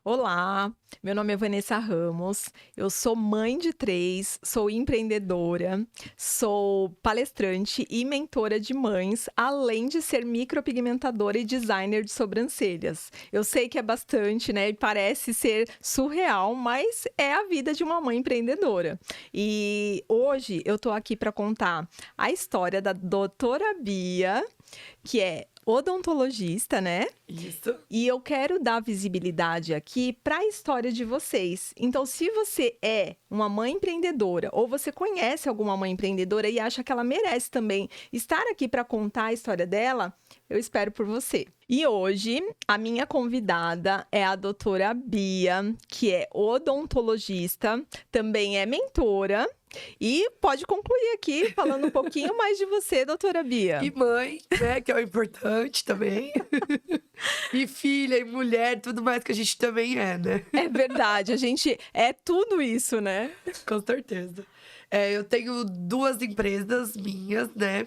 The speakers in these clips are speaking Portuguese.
Olá, meu nome é Vanessa Ramos, eu sou mãe de 3, sou empreendedora, sou palestrante e mentora de mães, além de ser micropigmentadora e designer de sobrancelhas. Eu sei que é bastante, né, e parece ser surreal, mas é a vida de uma mãe empreendedora. E hoje eu tô aqui para contar a história da doutora Bia, que é odontologista, né? Isso. E eu quero dar visibilidade aqui para a história de vocês. Então, se você é uma mãe empreendedora ou você conhece alguma mãe empreendedora e acha que ela merece também estar aqui para contar a história dela, eu espero por você. E hoje, a minha convidada é a doutora Bia, que é odontologista, também é mentora. E pode concluir aqui falando um pouquinho mais de você, doutora Bia. E mãe, né, que é o importante também. E filha, e mulher, tudo mais que a gente também é, né? É verdade, a gente é tudo isso, né? Com certeza. Eu tenho duas empresas minhas, né?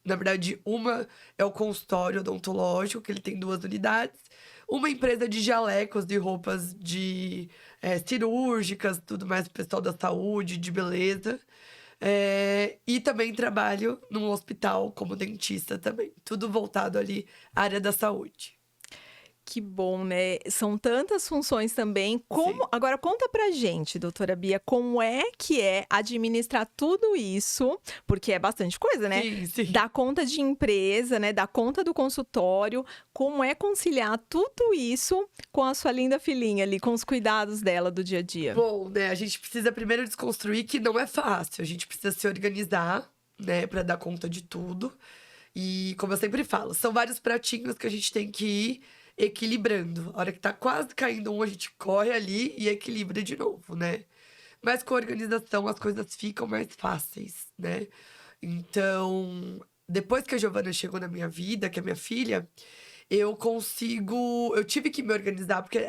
Na verdade, uma é o consultório odontológico, que ele tem duas unidades. Uma empresa de jalecos, de roupas cirúrgicas, tudo mais pro pessoal da saúde, de beleza. E também trabalho num hospital como dentista também. Tudo voltado ali à área da saúde. Que bom, né? São tantas funções também. Sim. Agora conta pra gente, doutora Bia, como é que é administrar tudo isso? Porque é bastante coisa, né? Sim, sim. Dar conta de empresa, né? Dar conta do consultório. Como é conciliar tudo isso com a sua linda filhinha ali, com os cuidados dela do dia a dia? Bom, né, a gente precisa primeiro desconstruir que não é fácil. A gente precisa se organizar, né, pra dar conta de tudo. E, como eu sempre falo, são vários pratinhos que a gente tem que ir equilibrando. A hora que tá quase caindo um, a gente corre ali e equilibra de novo, né? Mas com a organização as coisas ficam mais fáceis, né? Então, depois que a Giovana chegou na minha vida, que é minha filha, eu consigo. Eu tive que me organizar, porque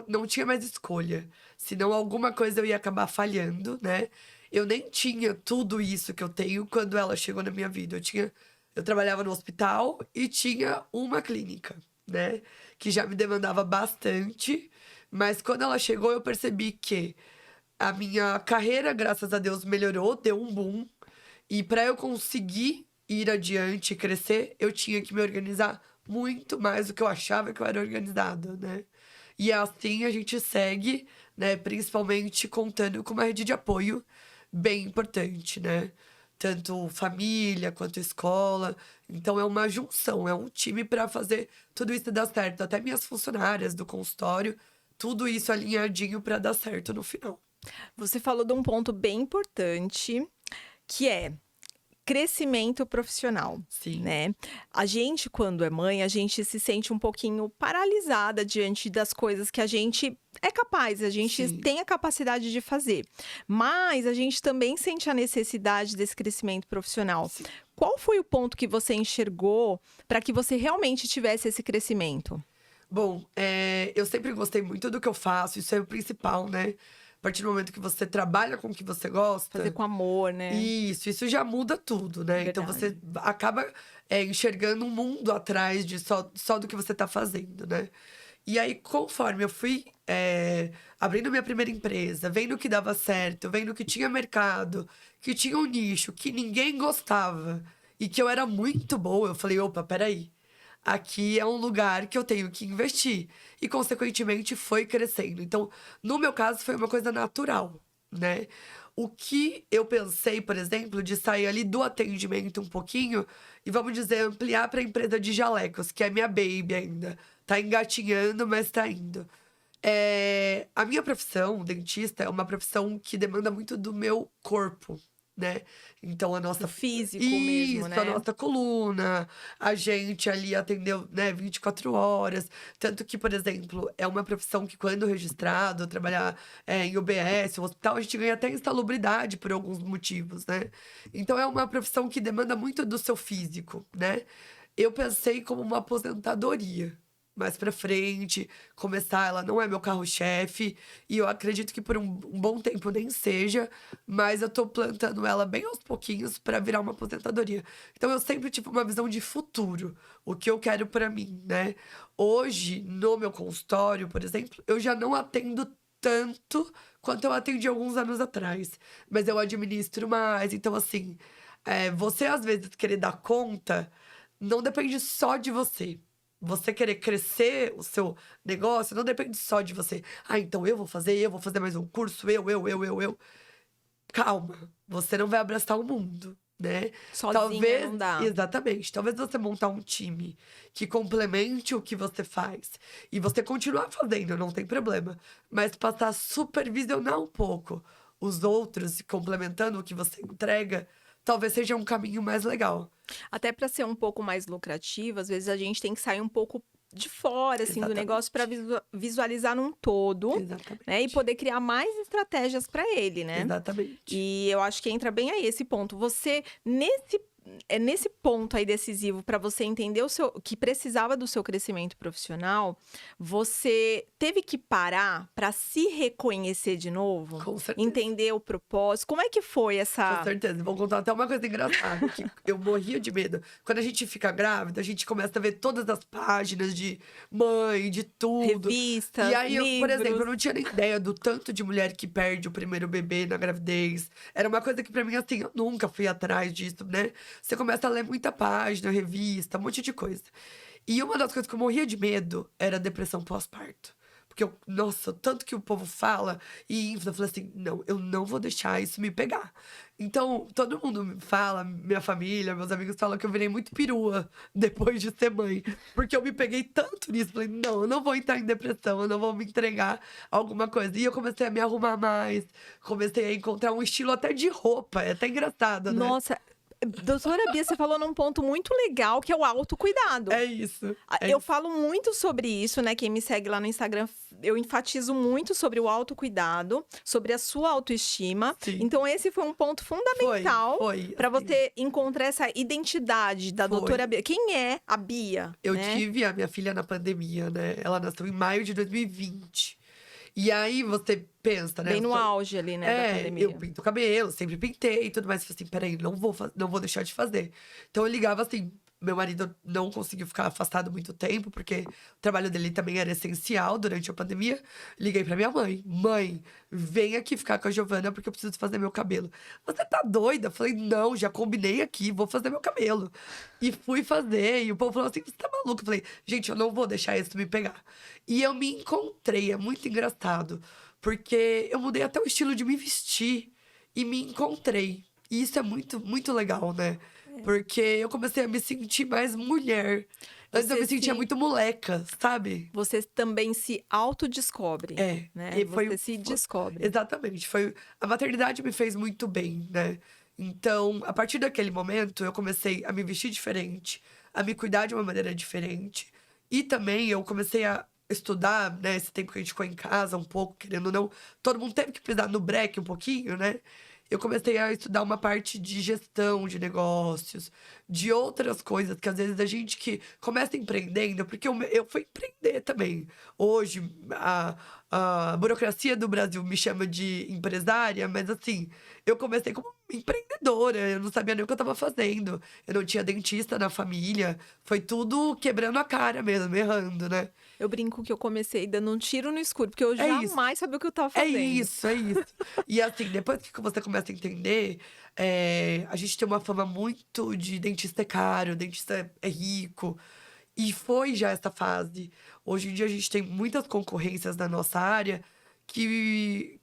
não tinha mais escolha. Senão alguma coisa eu ia acabar falhando, né? Eu nem tinha tudo isso que eu tenho quando ela chegou na minha vida. Eu trabalhava no hospital e tinha uma clínica, né? Que já me demandava bastante. Mas quando ela chegou, eu percebi que a minha carreira, graças a Deus, melhorou, deu um boom. E para eu conseguir ir adiante e crescer, eu tinha que me organizar muito mais do que eu achava que eu era organizado, né? E assim a gente segue, né? Principalmente contando com uma rede de apoio bem importante, né? Tanto família quanto escola. Então é uma junção, é um time para fazer tudo isso dar certo. Até minhas funcionárias do consultório, tudo isso alinhadinho para dar certo no final. Você falou de um ponto bem importante, que é crescimento profissional, Sim, né? A gente, quando é mãe, a gente se sente um pouquinho paralisada diante das coisas que a gente é capaz, a gente sim. tem a capacidade de fazer. Mas a gente também sente a necessidade desse crescimento profissional. Sim. Qual foi o ponto que você enxergou para que você realmente tivesse esse crescimento? Bom, eu sempre gostei muito do que eu faço, isso é o principal, né? A partir do momento que você trabalha com o que você Fazer gosta, com amor, né? isso já muda tudo, né? Então você Verdade. acaba enxergando um mundo atrás de só do que você tá fazendo, né? E aí, conforme eu fui abrindo minha primeira empresa, vendo que dava certo, vendo que tinha mercado, que tinha um nicho, que ninguém gostava e que eu era muito boa, eu falei, opa, peraí. Aqui é um lugar que eu tenho que investir. E, consequentemente, foi crescendo. Então, no meu caso, foi uma coisa natural, né? O que eu pensei, por exemplo, de sair ali do atendimento um pouquinho e, vamos dizer, ampliar para a empresa de jalecos, que é minha baby ainda. Tá engatinhando, mas tá indo. A minha profissão, dentista, é uma profissão que demanda muito do meu corpo, né? Então a Do nossa. físico mesmo, Isso, a né? nossa coluna, a gente ali atendeu, né, 24 horas. Tanto que, por exemplo, é uma profissão que, quando registrado, trabalhar em UBS, um hospital, a gente ganha até insalubridade por alguns motivos, né? Então é uma profissão que demanda muito do seu físico, né? Eu pensei como uma aposentadoria. mais pra frente, começar. Ela não é meu carro-chefe, e eu acredito que por um bom tempo nem seja, mas eu tô plantando ela bem aos pouquinhos pra virar uma aposentadoria. Então eu sempre tive uma visão de futuro, o que eu quero pra mim, né? Hoje, no meu consultório, por exemplo, eu já não atendo tanto quanto eu atendi alguns anos atrás, mas eu administro mais. Então, assim, você às vezes querer dar conta não depende só de você. Você querer crescer o seu negócio não depende só de você. Ah, então eu vou fazer mais um curso, eu. Calma, você não vai abraçar o mundo, né? Sozinha Talvez, não dá. exatamente, talvez você montar um time que complemente o que você faz e você continuar fazendo, não tem problema, mas passar a supervisionar um pouco os outros e complementando o que você entrega, talvez seja um caminho mais legal. Até para ser um pouco mais lucrativo, às vezes a gente tem que sair um pouco de fora, assim, do negócio para Exatamente. visualizar num todo, né? E Exatamente. poder criar mais estratégias para ele, né? Exatamente. E eu acho que entra bem aí esse ponto. Você, nesse ponto aí decisivo para você entender o seu que precisava do seu crescimento profissional, você teve que parar para se reconhecer de novo? Com certeza. Entender o propósito? Como é que foi Com essa certeza. Vou contar até uma coisa engraçada, que eu morria de medo. Quando a gente fica grávida, a gente começa a ver todas as páginas de mãe, de tudo. E revistas, aí, eu, por exemplo, eu livros? não tinha nem ideia do tanto de mulher que perde o primeiro bebê na gravidez. Era uma coisa que pra mim, assim, eu nunca fui atrás disso, né? Você começa a ler muita página, revista, um monte de coisa. E uma das coisas que eu morria de medo era a depressão pós-parto. Porque eu, nossa, tanto que o povo fala e infla, eu falei assim, não, eu não vou deixar isso me pegar. Então, todo mundo me fala, minha família, meus amigos falam que eu virei muito perua depois de ser mãe. Porque eu me peguei tanto nisso, falei, não, eu não vou entrar em depressão, eu não vou me entregar a alguma coisa. E eu comecei a me arrumar mais, comecei a encontrar um estilo até de roupa, é até engraçado, né? Nossa, doutora Bia, você falou num ponto muito legal, que é o autocuidado. É isso. É Eu isso. falo muito sobre isso, né? Quem me segue lá no Instagram, eu enfatizo muito sobre o autocuidado, sobre a sua autoestima. Sim. Então, esse foi um ponto fundamental Foi, para assim. você encontrar essa identidade da Foi. doutora Bia. Quem é a Bia? Eu né? tive a minha filha na pandemia, né? Ela nasceu em maio de 2020. E aí você pensa, né? Bem no eu sou- auge ali, né, da pandemia. eu pinto o cabelo, sempre pintei e tudo mais. Falei assim, peraí, não vou deixar de fazer. Então eu ligava assim, meu marido não conseguiu ficar afastado muito tempo, porque o trabalho dele também era essencial durante a pandemia. Liguei pra minha mãe. Mãe, vem aqui ficar com a Giovana, porque eu preciso fazer meu cabelo. Você tá doida? Falei, não, já combinei aqui, vou fazer meu cabelo. E fui fazer, e o povo falou assim, você tá maluco? Eu falei, gente, eu não vou deixar isso me pegar. E eu me encontrei, é muito engraçado. Porque eu mudei até o estilo de me vestir e me encontrei. E isso é muito, muito legal, né? Porque eu comecei a me sentir mais mulher. Antes eu Você me sentia se- muito moleca, sabe? Você também se autodescobre, É. né? E Você se descobre. Exatamente. A maternidade me fez muito bem, né? Então, a partir daquele momento, eu comecei a me vestir diferente, a me cuidar de uma maneira diferente. E também eu comecei a estudar, né? Esse tempo que a gente ficou em casa um pouco, querendo ou não. Todo mundo teve que pisar no breque um pouquinho, né? Eu comecei a estudar uma parte de gestão de negócios, de outras coisas, que às vezes a gente que começa empreendendo, porque eu fui empreender também. Hoje, a burocracia do Brasil me chama de empresária, mas assim, eu comecei como empreendedora, eu não sabia nem o que eu tava fazendo. Eu não tinha dentista na família, foi tudo quebrando a cara mesmo, errando, né? Eu brinco que eu comecei dando um tiro no escuro, porque eu É isso. jamais sabia o que eu tava É fazendo. isso, é isso. E assim, depois que você começa a entender, a gente tem uma fama muito de dentista é caro, dentista é rico. E foi já essa fase. Hoje em dia a gente tem muitas concorrências na nossa área que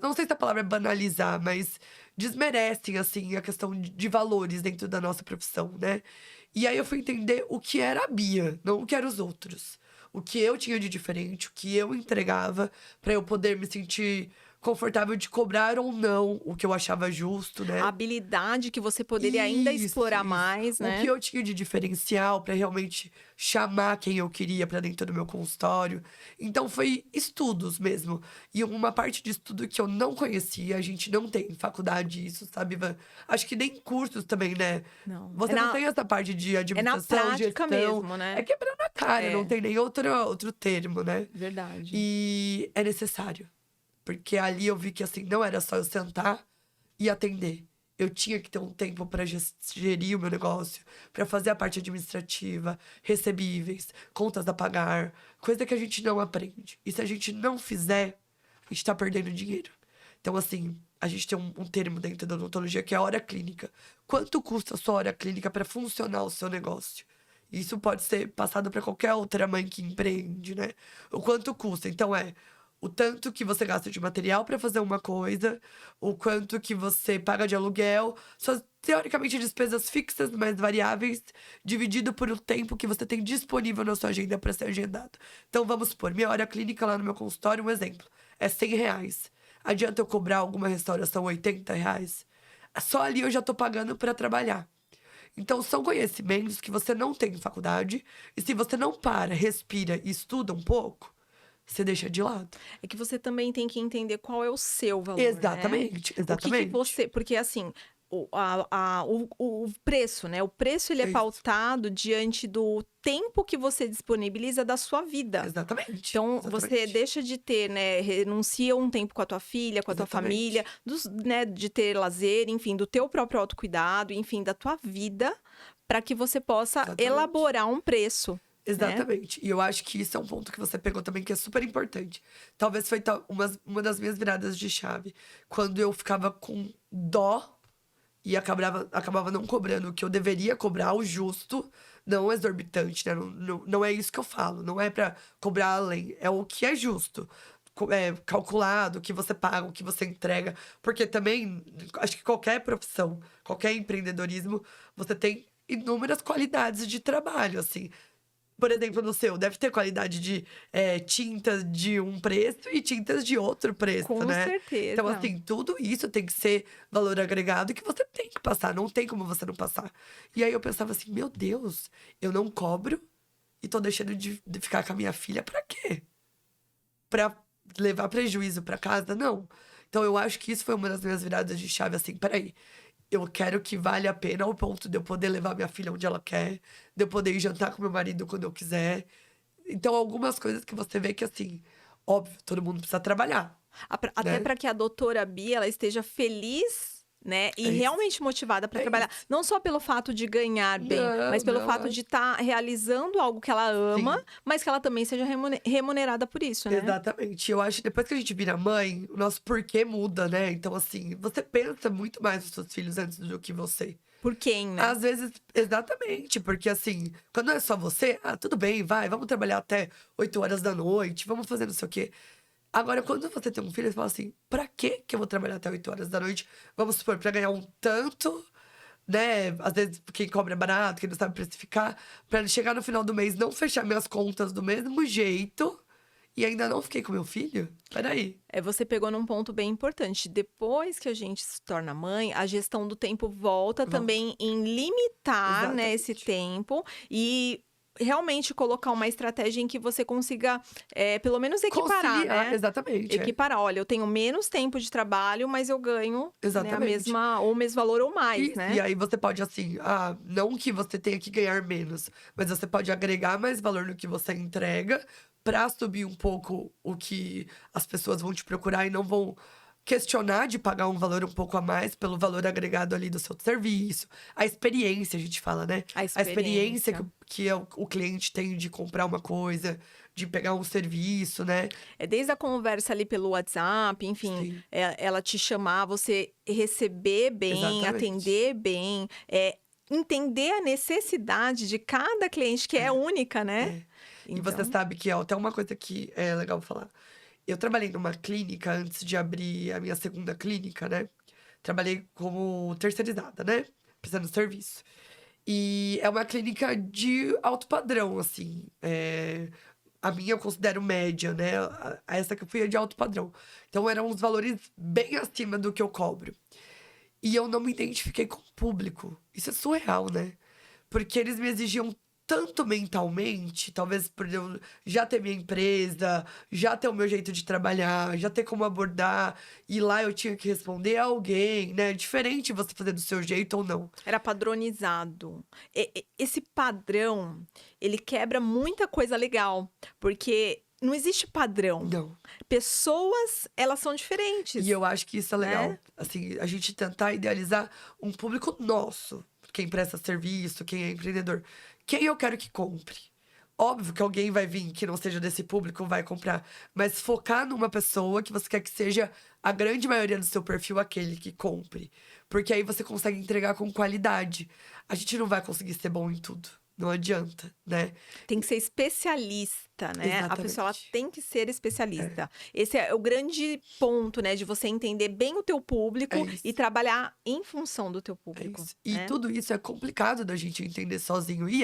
não sei se a palavra é banalizar, mas desmerecem, assim, a questão de valores dentro da nossa profissão, né? E aí eu fui entender o que era a Bia, não o que eram os outros. O que eu tinha de diferente, o que eu entregava pra eu poder me sentir confortável de cobrar ou não o que eu achava justo, né? A habilidade que você poderia ainda explorar mais, O né? que eu tinha de diferencial pra realmente chamar quem eu queria pra dentro do meu consultório. Então foi estudos mesmo. E uma parte de estudo que eu não conhecia, a gente não tem em faculdade isso, sabe, Ivan? Acho que nem cursos também, né? Não. Você não tem essa parte de É na administração, prática gestão. mesmo, né? É quebrando a cara, não É. tem nem outro termo, né? Verdade. E é necessário. Porque ali eu vi que, assim, não era só eu sentar e atender. Eu tinha que ter um tempo para gerir o meu negócio, para fazer a parte administrativa, recebíveis, contas a pagar, coisa que a gente não aprende. E se a gente não fizer, a gente tá perdendo dinheiro. Então, assim, a gente tem um termo dentro da odontologia que é a hora clínica. Quanto custa a sua hora clínica para funcionar o seu negócio? Isso pode ser passado para qualquer outra mãe que empreende, né? O quanto custa. Então, o tanto que você gasta de material para fazer uma coisa, o quanto que você paga de aluguel, suas teoricamente despesas fixas, mas variáveis, dividido por o tempo que você tem disponível na sua agenda para ser agendado. Então, vamos supor, minha hora clínica lá no meu consultório, um exemplo, é R$ 100. Adianta eu cobrar alguma restauração R$ 80? Só ali eu já tô pagando para trabalhar. Então, são conhecimentos que você não tem em faculdade, e se você não para, respira e estuda um pouco, você deixa de lado. É que você também tem que entender qual é o seu valor, né? Exatamente, O que exatamente. você... Porque, assim, o preço, né? O preço, ele é É isso. pautado diante do tempo que você disponibiliza da sua vida. Exatamente. Então, você exatamente. deixa de ter, né? Renuncia um tempo com a tua filha, com a tua Exatamente. família, né, de ter lazer, enfim, do teu próprio autocuidado, enfim, da tua vida, para que você possa Exatamente. elaborar um preço. Né? Exatamente. E eu acho que isso é um ponto que você pegou também, que é super importante. Talvez foi uma das minhas viradas de chave. Quando eu ficava com dó e acabava não cobrando o que eu deveria cobrar, o justo, não exorbitante, né? Não é isso que eu falo. Não é pra cobrar além. É o que é justo. Calculado, o que você paga, o que você entrega. Porque também, acho que qualquer profissão, qualquer empreendedorismo, você tem inúmeras qualidades de trabalho, assim. Por exemplo, no seu, deve ter qualidade de tintas de um preço e tintas de outro preço, Com né? certeza. Então, assim, tudo isso tem que ser valor agregado que você tem que passar, não tem como você não passar. E aí eu pensava assim, meu Deus, eu não cobro e tô deixando de ficar com a minha filha pra quê? Pra levar prejuízo pra casa? Não. Então eu acho que isso foi uma das minhas viradas de chave, assim, peraí. Eu quero que valha a pena ao ponto de eu poder levar minha filha onde ela quer, de eu poder ir jantar com meu marido quando eu quiser. Então, algumas coisas que você vê que, assim, óbvio, todo mundo precisa trabalhar, Até né? para que a doutora Bia ela esteja feliz, né? E É isso. realmente motivada para É trabalhar. isso. Não só pelo fato de ganhar bem, mas pelo fato de estar realizando algo que ela ama, Sim. mas que ela também seja remunerada por isso, né? Exatamente. Eu acho que depois que a gente vira mãe, o nosso porquê muda, né? Então, assim, você pensa muito mais nos seus filhos antes do que você. Por quem, né? Às vezes, exatamente, porque assim, quando é só você, tudo bem, vai, vamos trabalhar até 8 horas da noite, vamos fazer não sei o quê. Agora, quando você tem um filho, você fala assim, pra que eu vou trabalhar até 8 horas da noite? Vamos supor, pra ganhar um tanto, né? Às vezes, quem cobra é barato, quem não sabe precificar, pra chegar no final do mês, não fechar minhas contas do mesmo jeito e ainda não fiquei com meu filho? Peraí. Você pegou num ponto bem importante. Depois que a gente se torna mãe, a gestão do tempo volta também em limitar, né, esse Exatamente. tempo e realmente colocar uma estratégia em que você consiga, pelo menos equiparar, Conciliar, né? exatamente. Equiparar. Olha, eu tenho menos tempo de trabalho, mas eu ganho, né, a Exatamente. mesma, ou o mesmo valor ou mais, Isso, né? e aí você pode, assim, não que você tenha que ganhar menos, mas você pode agregar mais valor no que você entrega pra subir um pouco o que as pessoas vão te procurar e não vão questionar de pagar um valor um pouco a mais pelo valor agregado ali do seu serviço. A experiência, a gente fala, né? A A experiência experiência. que o cliente tem de comprar uma coisa, de pegar um serviço, né? Desde a conversa ali pelo WhatsApp, enfim, Sim, ela te chamar, você receber bem, exatamente. atender bem, entender a necessidade de cada cliente, que é única, né? E você Então, sabe que até uma coisa que é legal falar. Eu trabalhei numa clínica antes de abrir a minha segunda clínica, né? Trabalhei como terceirizada, né? Prestando serviço. E é uma clínica de alto padrão, assim. a minha eu considero média, né? Essa que eu fui é de alto padrão. Então eram uns valores bem acima do que eu cobro. E eu não me identifiquei com o público. Isso é surreal, né? Porque eles me exigiam tanto mentalmente, talvez por eu já ter minha empresa, já ter o meu jeito de trabalhar, já ter como abordar, e lá eu tinha que responder a alguém, né? Diferente você fazer do seu jeito ou não. Era padronizado. Esse padrão, ele quebra muita coisa legal, porque não existe padrão. Não. Pessoas, elas são diferentes. E eu acho que isso é legal. Né? Assim, a gente tentar idealizar um público nosso. Quem presta serviço, quem é empreendedor. Quem eu quero que compre. Óbvio que alguém vai vir que não seja desse público, vai comprar. Mas focar numa pessoa que você quer que seja a grande maioria do seu perfil aquele que compre. Porque aí você consegue entregar com qualidade. A gente não vai conseguir ser bom em tudo. Não adianta, né? Tem que ser especialista, né? A pessoa ela Exatamente. tem que ser especialista. Esse é o grande ponto, né? De você entender bem o teu público É isso. e trabalhar em função do teu É público. isso. E né? tudo isso é complicado da gente entender sozinho. E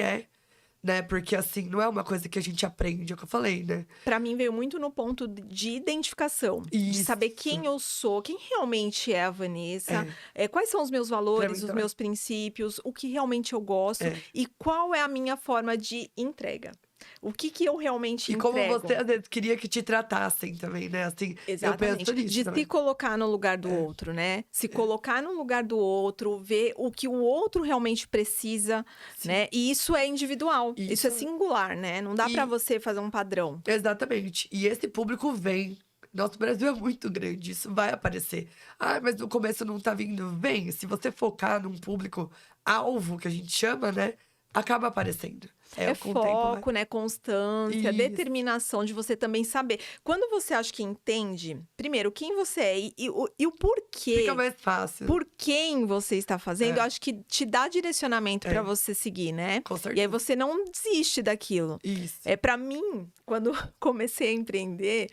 né? Porque assim, não é uma coisa que a gente aprende, é o que eu falei, né? Pra mim veio muito no ponto de identificação, de saber quem Isso. eu sou, quem realmente é a Vanessa, É. quais são os meus valores, os também. meus princípios, o que realmente eu gosto É. e qual é a minha forma de entrega. O que eu realmente E como entrego. você, às vezes, queria que te tratassem também, né? Assim, Exatamente. eu penso nisso De também. se colocar no lugar do É. outro, né? Se colocar no lugar do outro, ver o que o outro realmente precisa, Sim. né? E isso é individual, isso é Isso. singular, né? Não dá pra E- você fazer um padrão. Exatamente. E esse público vem. Nosso Brasil é muito grande, isso vai aparecer. Ah, mas no começo não tá vindo. Vem, se você focar num público alvo, que a gente chama, né? Acaba aparecendo. Com o tempo, vai. Foco, né? Constância, Isso. determinação de você também saber. Quando você acha que entende, primeiro, quem você é e o porquê. Fica mais fácil. Por quem você está fazendo, É. eu acho que te dá direcionamento pra É. você seguir, né? Com E aí certeza. você não desiste daquilo. Isso. Para mim, quando comecei a empreender,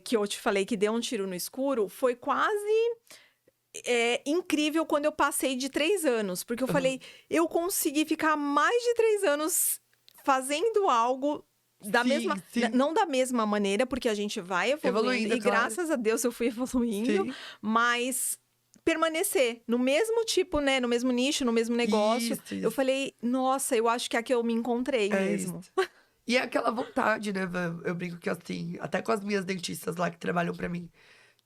que eu te falei que deu um tiro no escuro, foi quase incrível quando eu passei de 3 anos. Porque eu falei, eu consegui ficar mais de 3 anos fazendo algo da Sim, mesma... sim. Não da mesma maneira, porque a gente vai evoluindo. Evoluindo, E claro. graças a Deus eu fui evoluindo. Sim. Mas permanecer no mesmo tipo, né? No mesmo nicho, no mesmo negócio. Isso. Eu falei, nossa, eu acho que é que eu me encontrei É mesmo. isso. E é aquela vontade, né, Van? Eu brinco que assim, até com as minhas dentistas lá que trabalham pra mim,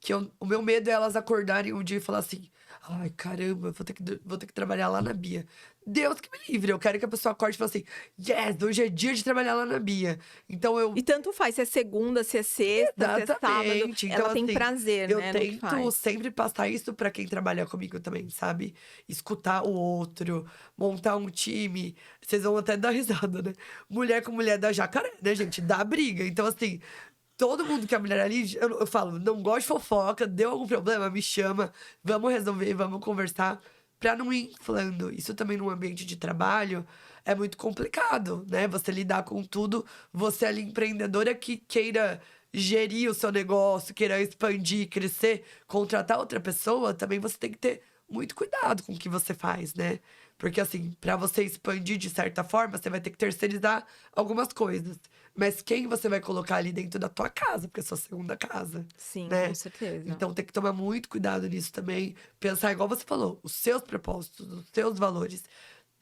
que o meu medo é elas acordarem um dia e falar assim: ai, caramba, vou ter que trabalhar lá na Bia. Deus que me livre, eu quero que a pessoa acorde e fale assim: yes, hoje é dia de trabalhar lá na Bia. Então eu. E tanto faz se é segunda, se é sexta, se é sábado. Exatamente. Ela Então, tem assim, prazer, eu né, no que tento faz. sempre passar isso pra quem trabalha comigo também, sabe? Escutar o outro, montar um time. Vocês vão até dar risada, né? Mulher com mulher da jacaré, né, gente? Dá briga. Então, assim, todo mundo que é mulher ali, eu falo, não gosto de fofoca, deu algum problema, me chama, vamos resolver, vamos conversar, pra não ir inflando. Isso também num ambiente de trabalho é muito complicado, né? Você lidar com tudo, você ali empreendedora que queira gerir o seu negócio, queira expandir, crescer, contratar outra pessoa, também você tem que ter muito cuidado com o que você faz, né? Porque assim, pra você expandir de certa forma, você vai ter que terceirizar algumas coisas. Mas quem você vai colocar ali dentro da tua casa, porque é a sua segunda casa, Sim, né? com certeza. Então tem que tomar muito cuidado nisso também. Pensar, igual você falou, os seus propósitos, os seus valores.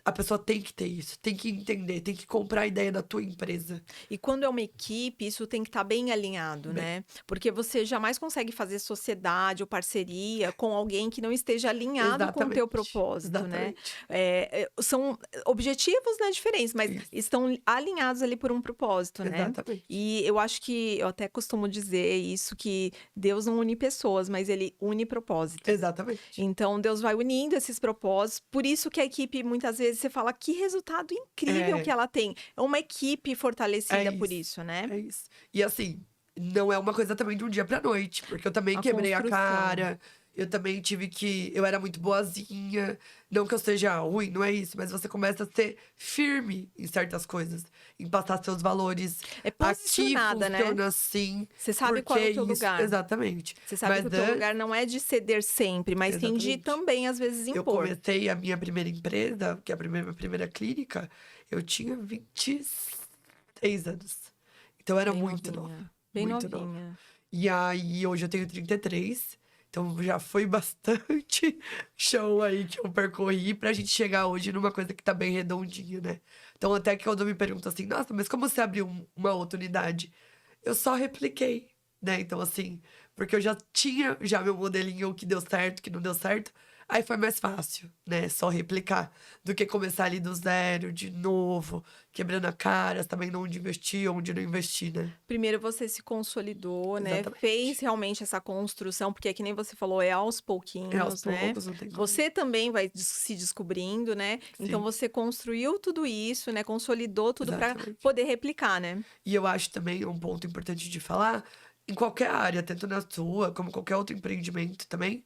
A pessoa tem que ter isso, tem que entender, tem que comprar a ideia da tua empresa. E quando é uma equipe, isso tem que estar bem alinhado, Bem. né? Porque você jamais consegue fazer sociedade ou parceria com alguém que não esteja alinhado com o teu propósito, né? Exatamente. São objetivos, né, diferentes, mas Isso. estão alinhados ali por um propósito, né? Exatamente. E eu acho que, eu até costumo dizer isso, que Deus não une pessoas, mas ele une propósitos. Exatamente. Então, Deus vai unindo esses propósitos. Por isso que a equipe, muitas vezes, você fala que resultado incrível que ela tem. É uma equipe fortalecida por isso, né? É isso. E assim, não é uma coisa também de um dia pra noite, porque eu também A quebrei a construção. cara. Eu também tive que. Eu era muito boazinha. Não que eu seja ruim, não é isso. Mas você começa a ser firme em certas coisas. Em passar seus valores. É Aqui posicionada, né? funciona assim. Você sabe qual é o teu porque isso- lugar. Exatamente. Você sabe que o teu lugar não é de ceder sempre, mas tem de Exatamente. também, às vezes, Eu impor. comecei a minha primeira empresa, que é a minha primeira clínica, eu tinha 26 anos. Então, eu era Bem muito nova, novinha. Bem muito nova. novinha. E aí, hoje eu tenho 33, então já foi bastante chão aí que eu percorri pra gente chegar hoje numa coisa que tá bem redondinha, né? Então, até que quando me perguntam assim, nossa, mas como você abriu uma outra unidade? Eu só repliquei, né? Então, assim, porque eu já tinha já meu modelinho, o que deu certo, o que não deu certo. Aí foi mais fácil, né? Só replicar do que começar ali do zero, de novo, quebrando a cara, sabendo onde investir, onde não investir, né? Primeiro você se consolidou, né, fez Exatamente. realmente essa construção, porque é que nem você falou, é aos É aos pouquinhos, né. poucos, não tem como. Você também vai se descobrindo, né, então Sim, você construiu tudo isso, né, consolidou tudo para exatamente. poder replicar, né. E eu acho também um ponto importante de falar, em qualquer área, tanto na sua como qualquer outro empreendimento também,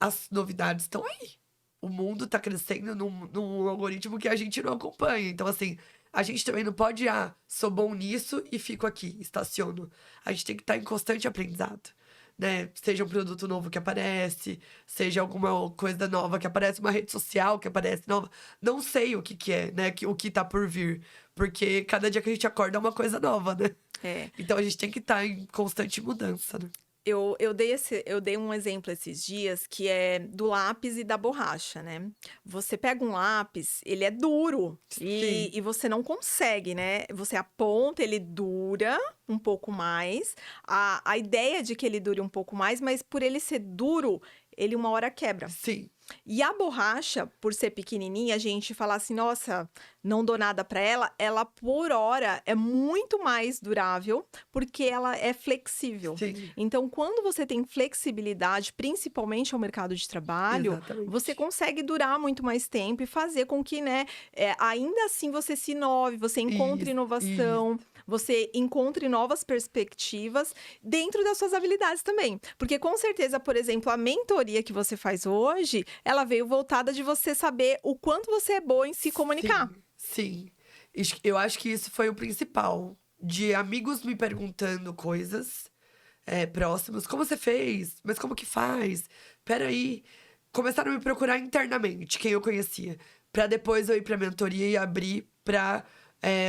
as novidades estão aí. O mundo tá crescendo num algoritmo que a gente não acompanha. Então, assim, a gente também não pode, sou bom nisso e fico aqui, estaciono. A gente tem que estar em constante aprendizado, né? Seja um produto novo que aparece, seja alguma coisa nova que aparece, uma rede social que aparece nova. Não sei o que que é, né? O que tá por vir. Porque cada dia que a gente acorda é uma coisa nova, né? É. Então a gente tem que estar em constante mudança, né? Eu dei um exemplo esses dias que é do lápis e da borracha, né. Você pega um lápis, ele é duro Sim, e você não consegue, né, você aponta, ele dura um pouco mais, a ideia de que ele dure um pouco mais, mas por ele ser duro, ele uma hora quebra. sim, E a borracha, por ser pequenininha, a gente fala assim: "Nossa, não dou nada para ela", ela por hora é muito mais durável, porque ela é flexível. sim, Então, quando você tem flexibilidade, principalmente ao mercado de trabalho, você exatamente. consegue durar muito mais tempo e fazer com que, né, ainda assim você se inove, você encontre Isso. inovação, você encontre novas perspectivas dentro das suas habilidades também. Porque com certeza, por exemplo, a mentoria que você faz hoje, ela veio voltada de você saber o quanto você é boa em se comunicar. Sim, sim. Eu acho que isso foi o principal. De amigos me perguntando coisas, próximos. Como você fez? Mas como que faz? Peraí. Começaram a me procurar internamente, quem eu conhecia. Pra depois eu ir pra mentoria e abrir pra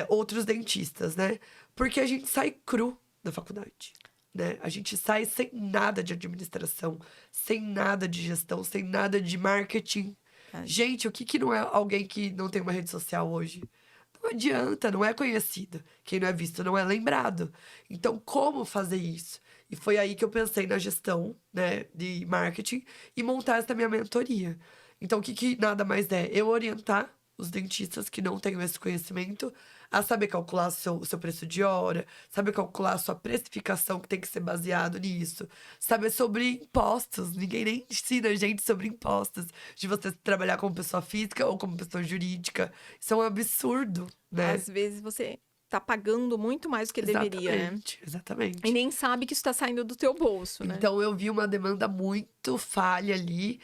outros dentistas, né? Porque a gente sai cru da faculdade, né? A gente sai sem nada de administração, sem nada de gestão, sem nada de marketing. Verdade. Gente, o que que não é alguém que não tem uma rede social hoje? Não adianta, não é conhecido. Quem não é visto não é lembrado. Então, como fazer isso? E foi aí que eu pensei na gestão, né, de marketing e montar essa minha mentoria. Então, o que que nada mais é? Eu orientar os dentistas que não têm esse conhecimento a saber calcular o seu preço de hora, saber calcular a sua precificação, que tem que ser baseado nisso, saber sobre impostos. Ninguém nem ensina a gente sobre impostos, de você trabalhar como pessoa física ou como pessoa jurídica. Isso é um absurdo, né? Às vezes você tá pagando muito mais do que deveria, né? Exatamente, E exatamente. nem sabe que isso tá saindo do teu bolso, né? Então eu vi uma demanda muito falha ali,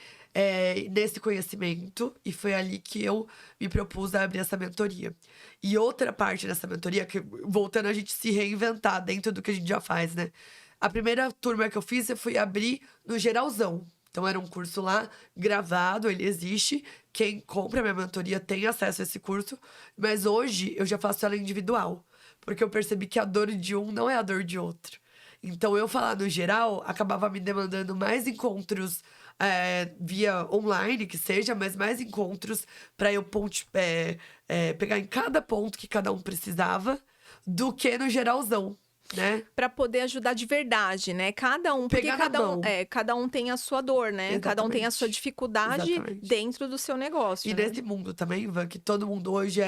nesse conhecimento, e foi ali que eu me propus a abrir essa mentoria. E outra parte dessa mentoria, que voltando a gente se reinventar dentro do que a gente já faz, né? A primeira turma que eu fiz, eu fui abrir no geralzão. Então era um curso lá gravado, ele existe. Quem compra a minha mentoria tem acesso a esse curso, mas hoje eu já faço ela individual, porque eu percebi que a dor de um não é a dor de outro. Então, eu falar no geral acabava me demandando mais encontros via online, que seja, mas mais encontros para eu pegar em cada ponto que cada um precisava, do que no geralzão, né? Para poder ajudar de verdade, né, cada um porque Pegar na mão. cada um tem a sua dor, né, cada um tem a sua Exatamente. dificuldade Exatamente. dentro do seu E negócio, né. nesse mundo também, Ivan, que todo mundo hoje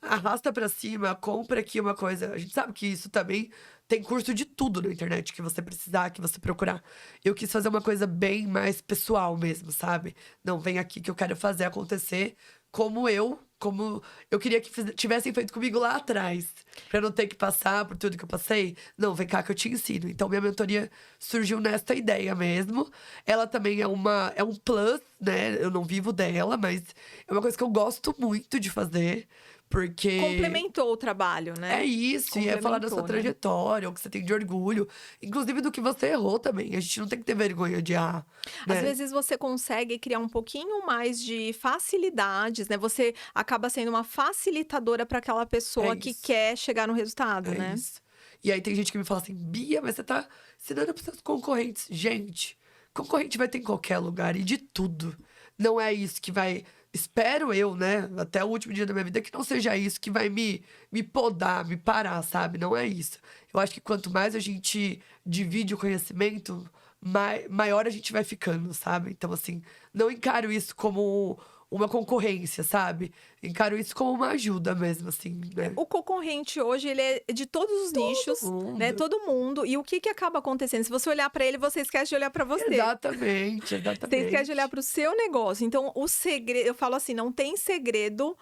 arrasta pra cima, compra aqui uma coisa. A gente sabe que isso também tem curso de tudo na internet que você precisar, que você procurar. Eu quis fazer uma coisa bem mais pessoal mesmo, sabe? Não, vem aqui que eu quero fazer acontecer como eu queria que tivessem feito comigo lá atrás. Pra não ter que passar por tudo que eu passei. Não, vem cá que eu te ensino. Então, minha mentoria surgiu nessa ideia mesmo. Ela também é um plus, né? Eu não vivo dela, mas é uma coisa que eu gosto muito de fazer. Porque Complementou o trabalho, é né. isso, e é falar da sua Complementou, né. trajetória, o que você tem de orgulho. Inclusive do que você errou também. A gente não tem que ter vergonha de errar, Às né? vezes você consegue criar um pouquinho mais de facilidades, né, você acaba sendo uma facilitadora para aquela É pessoa que isso. quer chegar no resultado, É né. isso. E aí tem gente que me fala assim, Bia, mas você tá ensinando pros seus concorrentes. Gente, concorrente vai ter em qualquer lugar e de tudo. Não é isso que vai. Espero eu, né? Até o último dia da minha vida, que não seja isso que vai me podar, me parar, sabe? Não é isso. Eu acho que quanto mais a gente divide o conhecimento, maior a gente vai ficando, sabe? Então, assim, não encaro isso como uma concorrência, sabe? Encaro isso como uma ajuda mesmo, assim, né? O concorrente hoje, ele é de todos os nichos, né? mundo. Todo mundo. E o que acaba acontecendo? Se você olhar para ele, você esquece de olhar para você. Exatamente, Você exatamente. esquece de olhar para o seu negócio. Então, o segredo, eu falo assim, não tem segredo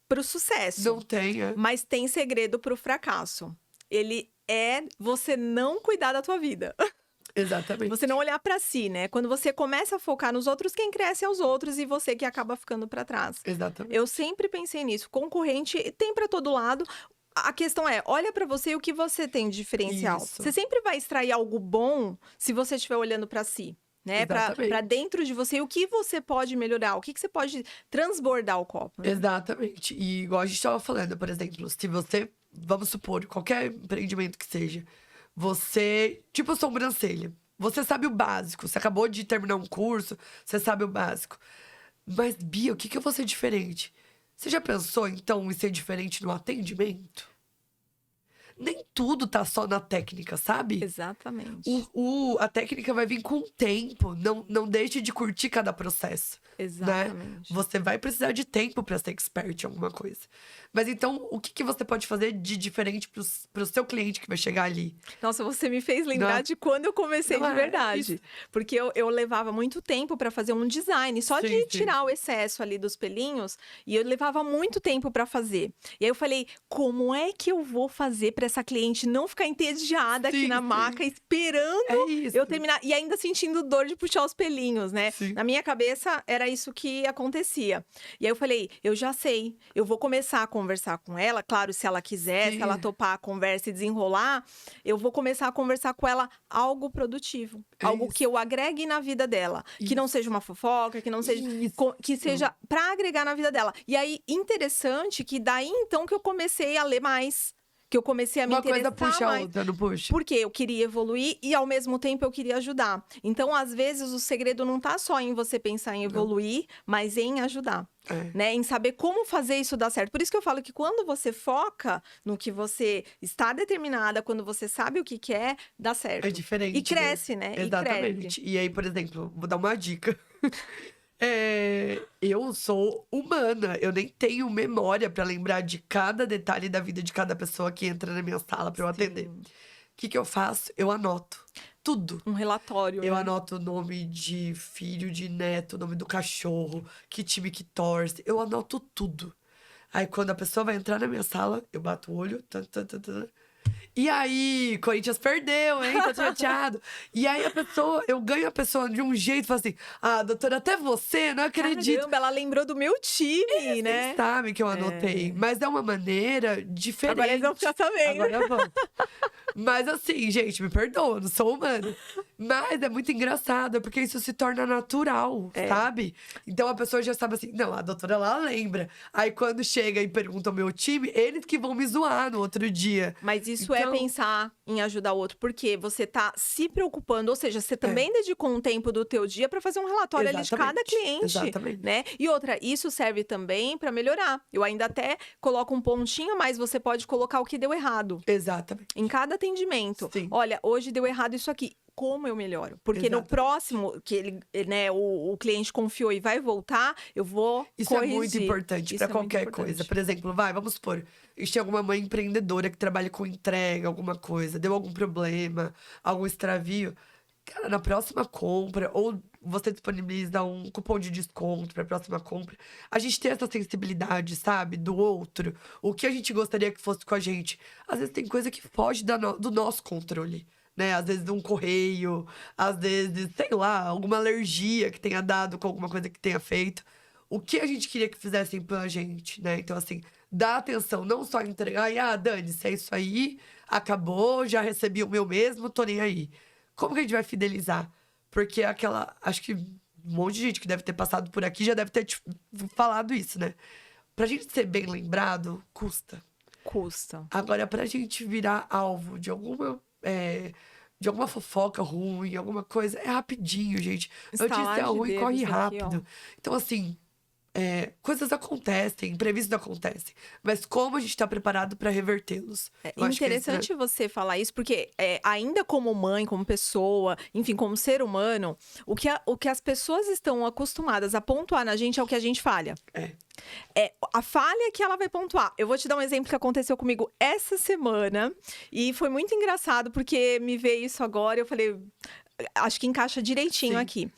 para o sucesso, Não tenha. mas tem segredo para o fracasso. Ele é você não cuidar da tua vida. Exatamente. Você não olhar para si, né? Quando você começa a focar nos outros, quem cresce é os outros e você que acaba ficando para trás. Exatamente. Eu sempre pensei nisso. Concorrente tem para todo lado. A questão é, olha para você e o que você tem de diferencial. Isso. Você sempre vai extrair algo bom se você estiver olhando para si, né? Para Exatamente. dentro de você, o que você pode melhorar, o que você pode transbordar o copo. Né? Exatamente. E igual a gente estava falando, por exemplo, se você, vamos supor, qualquer empreendimento que seja, você, tipo sobrancelha, você sabe o básico, você acabou de terminar um curso, você sabe o básico. Mas, Bia, o que eu vou ser diferente? Você já pensou, então, em ser diferente no atendimento? Nem tudo tá só na técnica, sabe? Exatamente. A técnica vai vir com o tempo. Não deixe de curtir cada processo. Exatamente. Né? Você vai precisar de tempo para ser expert em alguma coisa. Mas então, o que você pode fazer de diferente pro seu cliente que vai chegar ali? Nossa, você me fez lembrar Não. de quando eu comecei Não de é verdade. isso. Porque eu levava muito tempo para fazer um design, só Sim, de sim. tirar o excesso ali dos pelinhos. E eu levava muito tempo para fazer. E aí eu falei, como é que eu vou fazer para essa cliente não ficar entediada aqui Sim, na sim. maca, esperando É isso. eu terminar? E ainda sentindo dor de puxar os pelinhos, né? Sim. Na minha cabeça, era isso que acontecia. E aí eu falei, eu já sei, eu vou começar a conversar com ela, claro, se ela quiser, se Sim. ela topar a conversa e desenrolar, eu vou começar a conversar com ela algo produtivo, É algo isso. que eu agregue na vida dela, que não seja uma fofoca, que não seja, Isso. que seja para agregar na vida dela. E aí, interessante que daí então que eu comecei a ler mais, que eu comecei a me Uma coisa interessar puxa a mais. outra, não puxa? Porque eu queria evoluir e, ao mesmo tempo, eu queria ajudar. Então, às vezes, o segredo não tá só em você pensar em evoluir, mas em ajudar. É. Né? Em saber como fazer isso dar certo. Por isso que eu falo que quando você foca no que você está determinada, quando você sabe o que quer, dá certo. É diferente. E cresce, né? E Exatamente. cresce. E aí, por exemplo, vou dar uma dica. Eu sou humana, eu nem tenho memória pra lembrar de cada detalhe da vida de cada pessoa que entra na minha sala pra eu atender. O que eu faço? Eu anoto tudo. Um relatório. Eu né? anoto o nome de filho, de neto, o nome do cachorro, que time que torce. Eu anoto tudo. Aí, quando a pessoa vai entrar na minha sala, eu bato o olho. E aí, Corinthians perdeu, hein? Tá chateado. E aí, eu ganho a pessoa de um jeito, falo assim: ah, doutora, até você, não acredito. Caramba, ela lembrou do meu time, né? Vocês sabem que eu anotei. Mas é uma maneira diferente. Agora eles vão ficar sabendo. Agora vamos. Mas assim, gente, me perdoa, eu não sou humana. Mas é muito engraçado, porque isso se torna natural, sabe? Então a pessoa já sabe assim, não, a doutora lá lembra. Aí quando chega e pergunta o meu time, eles que vão me zoar no outro dia. Mas isso Então- é pensar em ajudar o outro, porque você tá se preocupando, ou seja, você também dedicou um tempo do teu dia para fazer um relatório ali de cada Exatamente, cliente, exatamente. né? E outra, isso serve também para melhorar. Eu ainda até coloco um pontinho, mas você pode colocar o que deu errado Exatamente. em cada atendimento. Sim. Olha, hoje deu errado isso aqui. Como eu melhoro? Porque no Exatamente. próximo que ele, né, o cliente confiou e vai voltar, eu vou Isso corrigir. é muito importante Isso pra é muito qualquer importante. coisa. Por exemplo, vamos supor, a gente tem alguma mãe empreendedora que trabalha com entrega, alguma coisa, deu algum problema, algum extravio. Cara, na próxima compra, ou você disponibiliza um cupom de desconto pra próxima compra. A gente tem essa sensibilidade, sabe? Do outro. O que a gente gostaria que fosse com a gente. Às vezes tem coisa que foge do nosso controle. Né? Às vezes um correio, às vezes, sei lá, alguma alergia que tenha dado com alguma coisa que tenha feito. O que a gente queria que fizessem pra gente, né? Então, assim, dá atenção, não só entregar e, dane-se, é isso aí, acabou, já recebi o meu mesmo, tô nem aí. Como que a gente vai fidelizar? Porque acho que um monte de gente que deve ter passado por aqui já deve ter falado isso, né? Pra gente ser bem lembrado, custa. Custa. Agora, pra gente virar alvo de alguma fofoca ruim, alguma coisa, é rapidinho, gente. Notícia Estalar de ruim corre dedos aqui, ó. rápido. Então, assim, coisas acontecem, imprevistos acontecem. Mas como a gente tá preparado pra revertê-los? É Eu acho que esse é- interessante você falar isso, porque ainda como mãe, como pessoa, enfim, como ser humano, o que as pessoas estão acostumadas a pontuar na gente é o que a gente falha. É. É a falha que ela vai pontuar. Eu vou te dar um exemplo que aconteceu comigo essa semana. E foi muito engraçado, porque me veio isso agora. Eu falei, acho que encaixa direitinho Sim. aqui.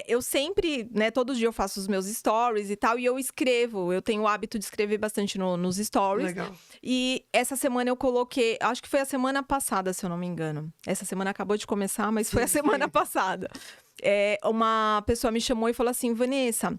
Eu sempre, né, todo dia eu faço os meus stories e tal. E eu escrevo. Eu tenho o hábito de escrever bastante nos stories. Legal. E essa semana eu coloquei, acho que foi a semana passada, se eu não me engano. Essa semana acabou de começar, mas foi a Sim, semana sim. passada. Uma pessoa me chamou e falou assim, Vanessa,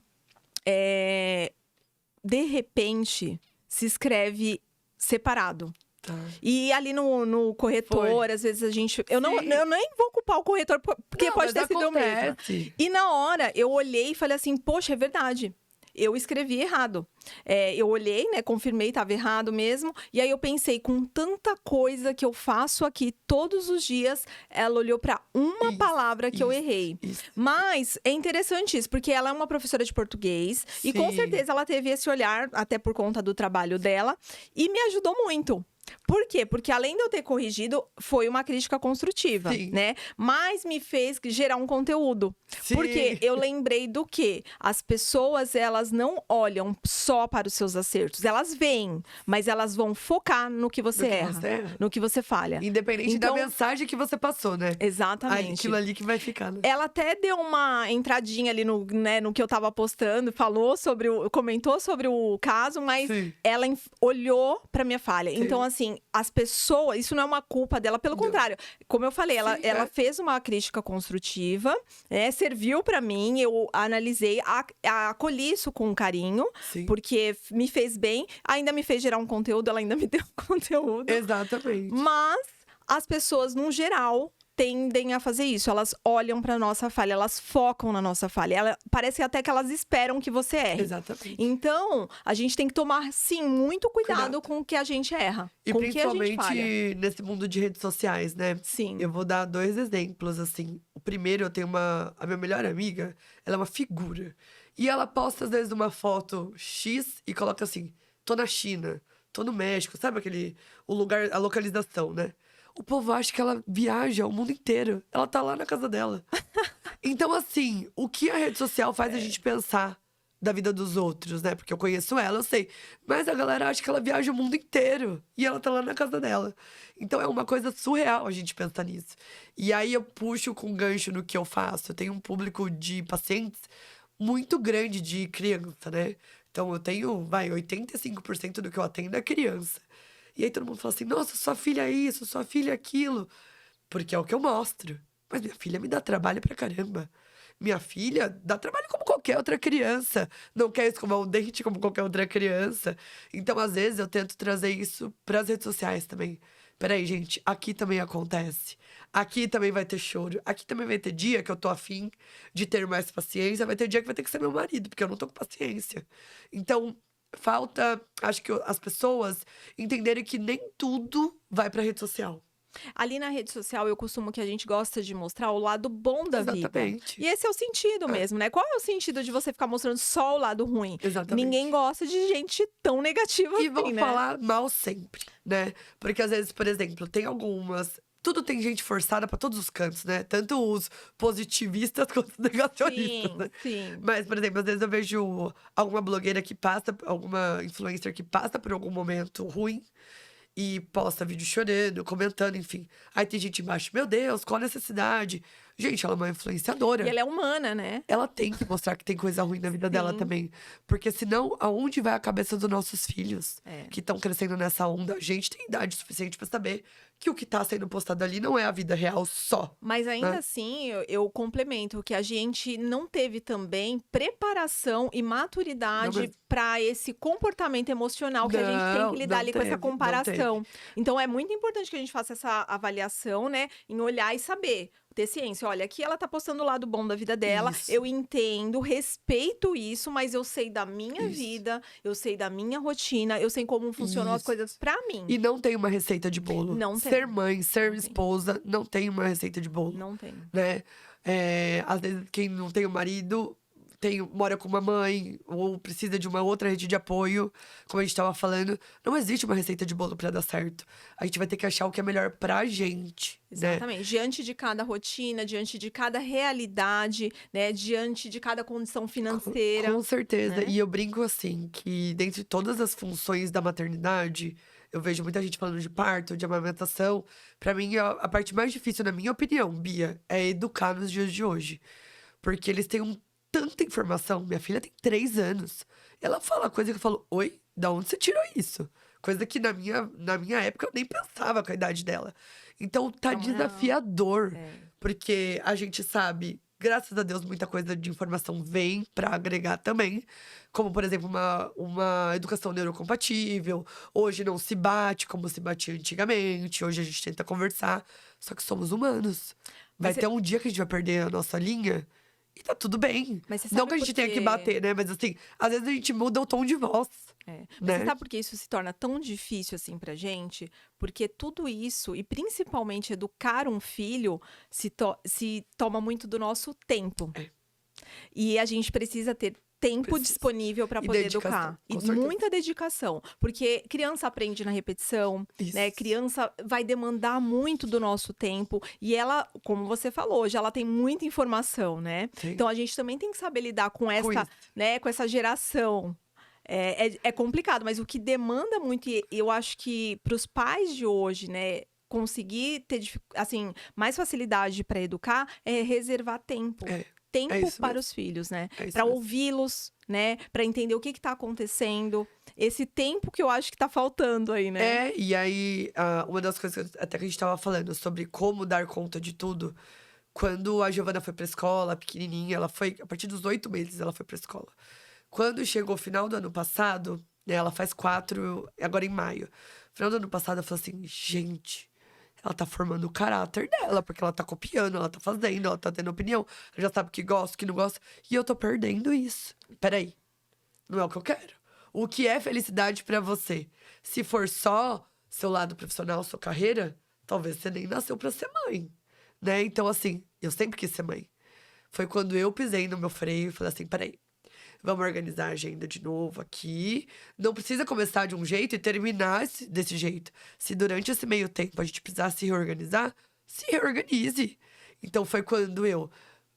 de repente se escreve separado. Tá. E ali no corretor, Foi. às vezes a gente. Eu Sim. nem vou culpar o corretor, porque Não, pode mas ter sido eu mesma. acontece. E na hora, eu olhei e falei assim, poxa, é verdade. Eu escrevi errado. Eu olhei, né, confirmei, estava errado mesmo. E aí eu pensei, com tanta coisa que eu faço aqui todos os dias, ela olhou para uma Isso, palavra que eu isso, errei. isso. Mas é interessante isso, porque ela é uma professora de português. E com Sim. certeza ela teve esse olhar, até por conta do trabalho dela. E me ajudou muito. Por quê? Porque além de eu ter corrigido, foi uma crítica construtiva, Sim. né? Mas me fez gerar um conteúdo. Sim. Porque eu lembrei do quê? As pessoas, elas não olham só para os seus acertos. Elas veem, mas elas vão focar no que você No que erra. você erra. No que você falha. Independente Então- da mensagem que você passou, né? Exatamente. Aquilo ali que vai ficar, né? Ela até deu uma entradinha ali no que eu tava postando, comentou sobre o caso, mas Sim. ela olhou pra minha falha. Sim. Então, assim, as pessoas, isso não é uma culpa dela, pelo Não. contrário. Como eu falei, ela Sim, é. fez uma crítica construtiva, serviu pra mim, eu analisei, acolhi isso com carinho, Sim. porque me fez bem, ainda me fez gerar um conteúdo, ela ainda me deu conteúdo. Exatamente. Mas as pessoas, no geral, tendem a fazer isso. Elas olham pra nossa falha, elas focam na nossa falha. Parece até que elas esperam que você erre. Exatamente. Então, a gente tem que tomar, sim, muito cuidado com o que a gente erra. E com o que a gente principalmente falha. nesse mundo de redes sociais, né? Sim. Eu vou dar 2 exemplos, assim. O primeiro, eu tenho a minha melhor amiga, ela é uma figura. E ela posta, às vezes, uma foto X e coloca assim, tô na China, tô no México, sabe o lugar, a localização, né? O povo acha que ela viaja o mundo inteiro. Ela tá lá na casa dela. Então, assim, o que a rede social faz a gente pensar da vida dos outros, né? Porque eu conheço ela, eu sei. Mas a galera acha que ela viaja o mundo inteiro. E ela tá lá na casa dela. Então é uma coisa surreal a gente pensar nisso. E aí eu puxo com gancho no que eu faço. Eu tenho um público de pacientes muito grande de criança, né? Então eu tenho, 85% do que eu atendo é criança. E aí todo mundo fala assim, nossa, sua filha é isso, sua filha é aquilo. Porque é o que eu mostro. Mas minha filha me dá trabalho pra caramba. Minha filha dá trabalho como qualquer outra criança. Não quer escovar um dente como qualquer outra criança. Então, às vezes, eu tento trazer isso pras redes sociais também. Peraí, gente, aqui também acontece. Aqui também vai ter choro. Aqui também vai ter dia que eu tô afim de ter mais paciência. Vai ter dia que vai ter que ser meu marido, porque eu não tô com paciência. Então, falta, acho que as pessoas entenderem que nem tudo vai pra rede social. Ali na rede social, eu costumo que a gente gosta de mostrar o lado bom da vida. Exatamente. E esse é o sentido mesmo, né? Qual é o sentido de você ficar mostrando só o lado ruim? Exatamente. Ninguém gosta de gente tão negativa E assim, vão né? falar mal sempre, né? Porque às vezes, por exemplo, tem algumas. Tudo tem gente forçada pra todos os cantos, né? Tanto os positivistas quanto os negacionistas, Sim, né? sim. Mas, por exemplo, às vezes eu vejo alguma blogueira que passa, alguma influencer que passa por algum momento ruim e posta vídeo chorando, comentando, enfim. Aí tem gente embaixo, meu Deus, qual a necessidade? Gente, ela é uma influenciadora. E ela é humana, né? Ela tem que mostrar que tem coisa ruim na vida dela Sim. também. Porque senão, aonde vai a cabeça dos nossos filhos É. que estão crescendo nessa onda? A gente tem idade suficiente pra saber que o que tá sendo postado ali não é a vida real só. Mas ainda né? assim, eu complemento que a gente não teve também preparação e Não, maturidade mas- para esse comportamento emocional que a gente tem Não, que lidar não ali com essa teve, não comparação. Então é muito importante que a gente faça essa avaliação, né? Em olhar e saber ter ciência. Olha, aqui ela tá postando o lado bom da vida dela, Isso, eu entendo, respeito isso, mas eu sei da minha isso, vida, eu sei da minha rotina, eu sei como funcionam as isso. coisas pra mim. E não tem uma receita de bolo. Não Ser tem, mãe, ser não tem, esposa, não tem uma receita de bolo, não tem. né? Às vezes, quem não tem um marido mora com uma mãe, ou precisa de uma outra rede de apoio, como a gente tava falando. Não existe uma receita de bolo pra dar certo. A gente vai ter que achar o que é melhor pra gente, né? Exatamente. Diante de cada rotina, diante de cada realidade, né? Diante de cada condição financeira, Com certeza. né? E eu brinco assim, que dentre todas as funções da maternidade, eu vejo muita gente falando de parto, de amamentação. Pra mim, a parte mais difícil, na minha opinião, Bia, é educar nos dias de hoje. Porque eles têm tanta informação. Minha filha tem 3 anos. Ela fala coisa que eu falo, oi, da onde você tirou isso? Coisa que na minha época eu nem pensava com a idade dela. Então tá É uma. desafiador. É. Porque a gente sabe, graças a Deus, muita coisa de informação vem pra agregar também. Como, por exemplo, uma educação neurocompatível. Hoje não se bate como se batia antigamente. Hoje a gente tenta conversar. Só que somos humanos. Vai Mas ter um dia que a gente vai perder a nossa linha. E tá tudo bem. Mas você Não sabe que a por gente tenha que quê? bater, né? Mas assim, às vezes a gente muda o tom de voz, Mas você né? sabe por que isso se torna tão difícil assim pra gente? Porque tudo isso, e principalmente educar um filho, se toma muito do nosso tempo. É. E a gente precisa ter tempo Precisa. disponível para E poder dedicação, educar. E com certeza. muita dedicação. Porque criança aprende na repetição, né? Isso. Criança vai demandar muito do nosso tempo. E ela, como você falou, hoje ela tem muita informação, né? Sim. Então a gente também tem que saber lidar com Com essa, isso. né, com essa geração. É complicado, mas o que demanda muito, e eu acho que para os pais de hoje, né, conseguir ter assim, mais facilidade para educar é reservar tempo. É Tempo isso para mesmo. os filhos, né? É isso Para mesmo. ouvi-los, né? Para entender o que está acontecendo. Esse tempo que eu acho que tá faltando aí, né? E aí, uma das coisas até que a gente tava falando sobre como dar conta de tudo. Quando a Giovana foi pra escola, pequenininha, ela foi, a partir dos 8 meses, ela foi pra escola. Quando chegou o final do ano passado, né, ela faz 4, agora em maio. Final do ano passado, ela falou assim: gente, ela tá formando o caráter dela, porque ela tá copiando, ela tá fazendo, ela tá tendo opinião, ela já sabe o que gosta, o que não gosta. E eu tô perdendo isso. Peraí, não é o que eu quero. O que é felicidade pra você? Se for só seu lado profissional, sua carreira, talvez você nem nasceu pra ser mãe, né? Então, assim, eu sempre quis ser mãe. Foi quando eu pisei no meu freio e falei assim: peraí, vamos organizar a agenda de novo aqui. Não precisa começar de um jeito e terminar desse jeito. Se durante esse meio tempo a gente precisar se reorganizar, se reorganize. Então foi quando eu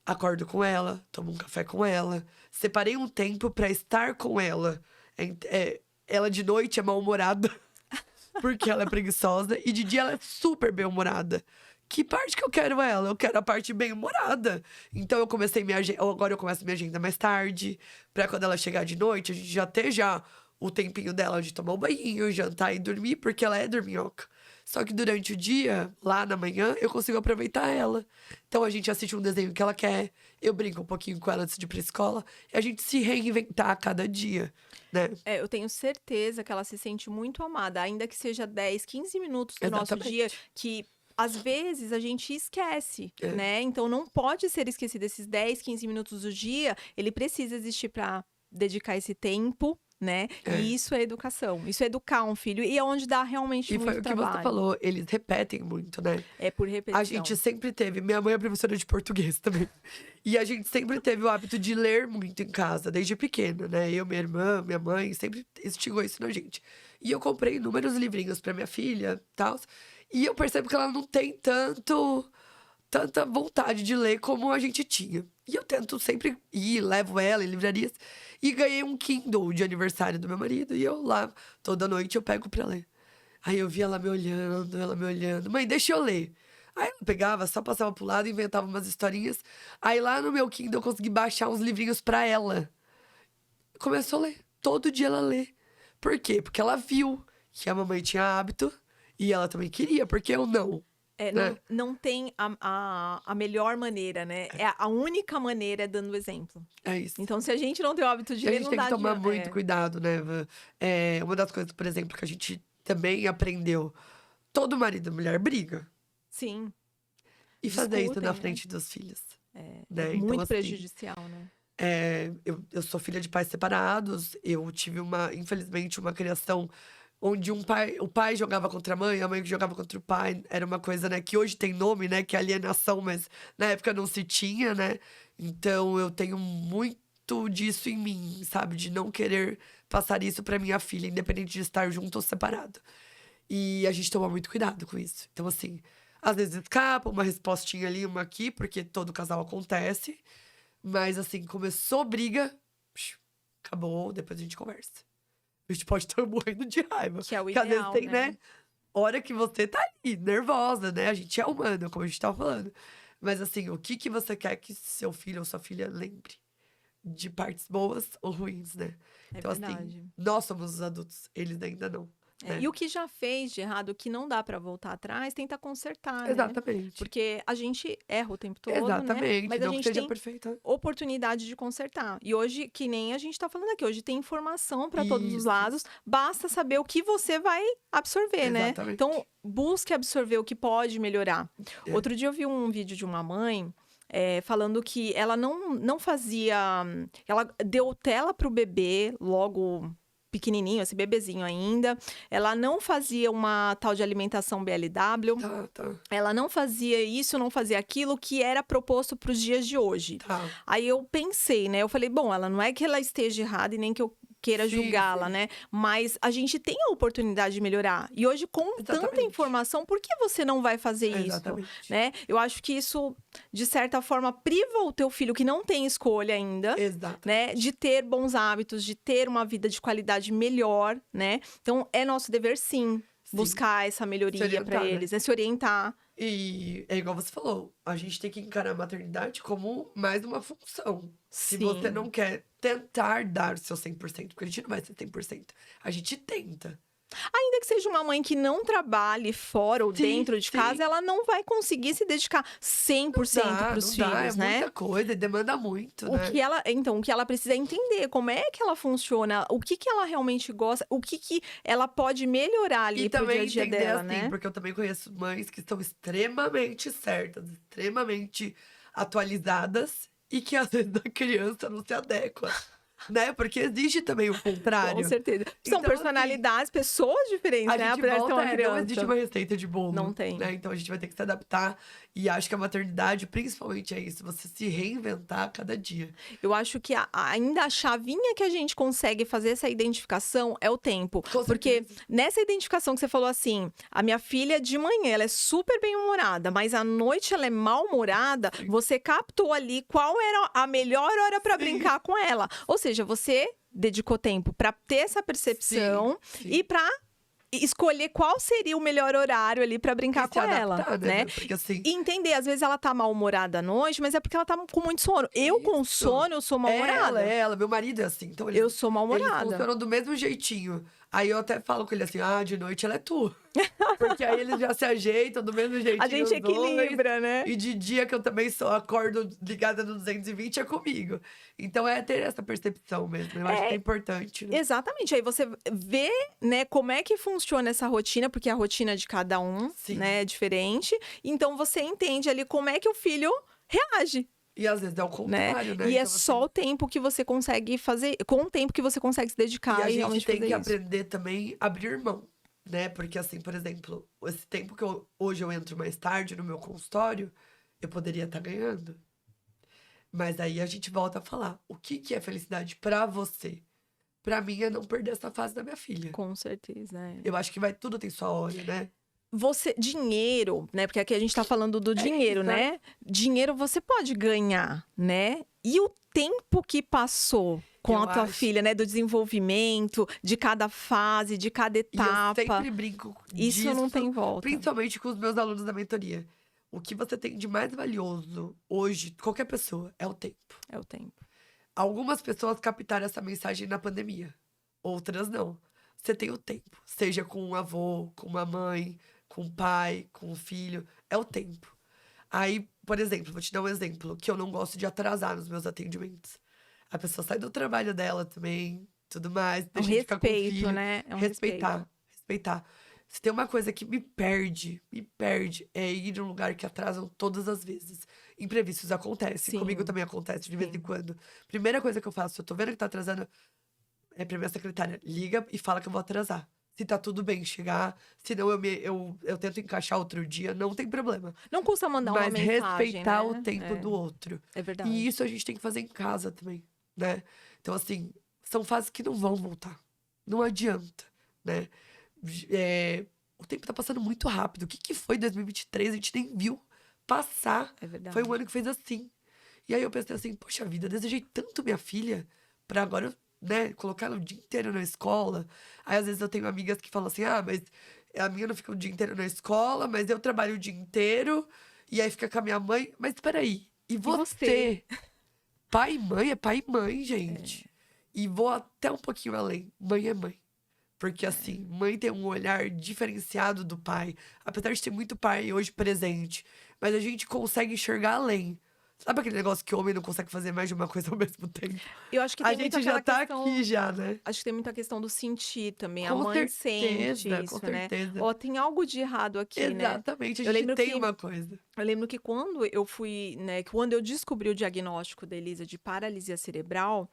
acordo com ela, tomo um café com ela, separei um tempo pra estar com ela. Ela de noite é mal-humorada, porque ela é preguiçosa, e de dia ela é super bem-humorada. Que parte que eu quero ela? Eu quero a parte bem-humorada. Então eu comecei minha agenda. Agora eu começo minha agenda mais tarde. Pra quando ela chegar de noite, a gente já ter o tempinho dela de tomar um banho, jantar e dormir, porque ela é dorminhoca. Só que durante o dia, lá na manhã, eu consigo aproveitar ela. Então a gente assiste um desenho que ela quer, eu brinco um pouquinho com ela antes de ir pra escola, e a gente se reinventar a cada dia, né? Eu tenho certeza que ela se sente muito amada, ainda que seja 10, 15 minutos do nosso dia, Exatamente. que às vezes a gente esquece, É. né? Então não pode ser esquecido esses 10, 15 minutos do dia, ele precisa existir para dedicar esse tempo, né? É. E isso é educação, isso é educar um filho, e é onde dá realmente E foi muito o que você trabalho. falou, eles repetem muito, né? É por A repetição. gente sempre teve. Minha mãe é professora de português também. E a gente sempre teve o hábito de ler muito em casa, desde pequena, né? Eu, minha irmã, minha mãe, sempre instigou isso na gente. E eu comprei inúmeros livrinhos pra minha filha e tal. E eu percebo que ela não tem tanta vontade de ler como a gente tinha. E eu tento sempre ir, levo ela em livrarias. E ganhei um Kindle de aniversário do meu marido. E eu lá, toda noite, eu pego pra ler. Aí eu via ela me olhando. Mãe, deixa eu ler. Aí eu pegava, só passava pro lado, inventava umas historinhas. Aí lá no meu Kindle eu consegui baixar uns livrinhos pra ela. Começou a ler. Todo dia ela lê. Por quê? Porque ela viu que a mamãe tinha hábito e ela também queria, porque eu não. Né? Não tem a melhor maneira, né? A única maneira é dando exemplo. É isso. Então, se a gente não tem o hábito de E a ler, gente não tem que dá tomar adianta. muito cuidado, né? Uma das coisas, por exemplo, que a gente também aprendeu. Todo marido e mulher briga. Sim. e fazer isso discutem, na né? frente dos filhos, É né? Então, muito assim, prejudicial, né? eu sou filha de pais separados, eu tive infelizmente, uma criação onde o pai jogava contra a mãe jogava contra o pai. Era uma coisa, né, que hoje tem nome, né, que é alienação, mas na época não se tinha, né? Então eu tenho muito disso em mim, sabe? De não querer passar isso pra minha filha, independente de estar junto ou separado. E a gente toma muito cuidado com isso. Então, assim, às vezes escapa uma respostinha ali, uma aqui, porque todo casal acontece. Mas, assim, começou briga, psh, acabou, depois a gente conversa. A gente pode estar morrendo de raiva. Que é o Porque às vezes ideal, tem, né? né? Hora que você tá ali, nervosa, né? A gente é humano, como a gente tava falando. Mas, assim, o que que você quer que seu filho ou sua filha lembre? De partes boas ou ruins, né? É Então, assim, verdade. nós somos os adultos, eles ainda não, né? E o que já fez de errado, o que não dá pra voltar atrás, tenta consertar, né? Exatamente. Porque a gente erra o tempo todo, né? Exatamente. Mas a Não que gente seja tem perfeita. oportunidade de consertar. E hoje, que nem a gente tá falando aqui, hoje tem informação para todos os Isso. lados, basta saber o que você vai absorver, né? Exatamente. Então, busque absorver o que pode melhorar. É. Outro dia eu vi um vídeo de uma mãe falando que ela não fazia. Ela deu tela pro bebê logo pequenininho, esse bebezinho ainda. Ela não fazia uma tal de alimentação BLW. Tá. Ela não fazia isso, não fazia aquilo que era proposto para os dias de hoje. Tá. Aí eu pensei, né? Eu falei, bom, ela não é que ela esteja errada e nem que eu queira Sim, julgá-la, sim. né? Mas a gente tem a oportunidade de melhorar. E hoje, com tanta Exatamente. informação, por que você não vai fazer isso? Exatamente. Né? Eu acho que isso, de certa forma, priva o teu filho que não tem escolha ainda, Exato. né? De ter bons hábitos, de ter uma vida de qualidade melhor, né? Então, é nosso dever, sim, Sim. buscar essa melhoria orientar, para né? eles, né? Se orientar. E é igual você falou, a gente tem que encarar a maternidade como mais uma função. Se Sim. você não quer tentar dar o seu 100%, porque a gente não vai ser 100%, a gente tenta. Ainda que seja uma mãe que não trabalhe fora ou Sim, dentro de sim. casa, ela não vai conseguir se dedicar 100% para os Não dá, filhos, é né? muita coisa, demanda muito, né? O que ela precisa é entender como é que ela funciona, o que ela realmente gosta, o que ela pode melhorar ali E pro dia a também dia entender dela, assim, né? porque eu também conheço mães que estão extremamente certas, extremamente atualizadas e que às vezes a criança não se adequa, né? Porque existe também o Com contrário. certeza. São Então, personalidades, pessoas diferentes, A né? gente Apesar de ter uma não criança. existe uma receita de bolo. Não tem. Né? Então a gente vai ter que se adaptar. E acho que a maternidade, principalmente, é isso: você se reinventar a cada dia. Eu acho que ainda a chavinha que a gente consegue fazer essa identificação é o tempo. Com Porque certeza. nessa identificação que você falou assim, a minha filha de manhã ela é super bem-humorada, mas à noite ela é mal-humorada, Sim. você captou ali qual era a melhor hora para Sim. brincar com ela. Ou seja, você dedicou tempo para ter essa percepção Sim. e para escolher qual seria o melhor horário ali para brincar E se com ela, adaptar, né? Porque assim. E entender, às vezes ela tá mal-humorada à noite, mas é porque ela tá com muito sono. Eu com Isso. sono, eu sou mal-humorada. Ela, meu marido é assim. Então Eu sou eles mal-humorada. funcionam do mesmo jeitinho. Aí eu até falo com ele assim: de noite ela é tu. Porque aí eles já se ajeitam do mesmo jeitinho. A gente os dois. equilibra, né? E de dia que eu também só acordo ligada no 220 é comigo. Então é ter essa percepção mesmo. Eu acho que é importante, né? Exatamente. Aí você vê, né, como é que funciona essa rotina, porque a rotina de cada um, Sim. né, é diferente. Então você entende ali como é que o filho reage, E às vezes é o né? contrário, né? E é Então, só o tempo que você consegue fazer, com o tempo que você consegue se dedicar E a e gente realmente tem fazer que isso. aprender também a abrir mão, né? Porque assim, por exemplo, esse tempo que hoje eu entro mais tarde no meu consultório, eu poderia estar ganhando. Mas aí a gente volta a falar, o que que é felicidade pra você? Pra mim é não perder essa fase da minha filha. Com certeza, é. Eu acho que tudo tem sua hora, né? Dinheiro, né? Porque aqui a gente tá falando do dinheiro, isso, né? Dinheiro você pode ganhar, né? E o tempo que passou com Eu a tua acho. filha, né? Do desenvolvimento, de cada fase, de cada E eu etapa. sempre brinco Isso disso, não tem volta. principalmente com os meus alunos da mentoria. O que você tem de mais valioso hoje, qualquer pessoa, é o tempo. É o tempo. Algumas pessoas captaram essa mensagem na pandemia, outras não. Você tem o tempo, seja com um avô, com uma mãe, com um pai, com um filho, é o tempo. Aí, por exemplo, vou te dar um exemplo, que eu não gosto de atrasar nos meus atendimentos. A pessoa sai do trabalho dela também, tudo mais, É um deixa de ficar com o respeito, filho. né? É um Respeitar. Se tem uma coisa que me perde, é ir num lugar que atrasam todas as vezes. Imprevistos acontecem, comigo Sim, também acontece de vez em sim. quando. Primeira coisa que eu faço, se eu tô vendo que tá atrasando, é pra minha secretária, liga e fala que eu vou atrasar. Se tá tudo bem chegar, senão eu tento encaixar outro dia, não tem problema. Não custa mandar uma Mas mensagem, respeitar o né? tempo do outro. É E verdade. isso a gente tem que fazer em casa também, né? Então, assim, são fases que não vão voltar. Não adianta, né? O tempo tá passando muito rápido. O que que foi 2023? A gente nem viu passar. É Foi um verdade. ano que fez assim. E aí eu pensei assim, poxa vida, eu desejei tanto minha filha pra agora, né, colocar ela o dia inteiro na escola. Aí às vezes eu tenho amigas que falam assim, ah, mas a minha não fica o dia inteiro na escola, mas eu trabalho o dia inteiro, e aí fica com a minha mãe. Mas peraí, e E você? você? Pai e mãe é pai e mãe, gente. E vou até um pouquinho além. Mãe é mãe. Porque, assim, mãe tem um olhar diferenciado do pai. Apesar de ter muito pai hoje presente. Mas a gente consegue enxergar além. Sabe aquele negócio que o homem não consegue fazer mais de uma coisa ao mesmo tempo? Eu acho que A tem muito gente já aquela tá aqui, questão. já, né? Acho que tem muita questão do sentir também. A Com mãe sente certeza, com isso, né? certeza. Ó, tem algo de errado aqui, né? Exatamente, a Eu gente lembro tem que uma coisa. eu lembro que quando eu fui, né, que quando eu descobri o diagnóstico da Elisa de paralisia cerebral,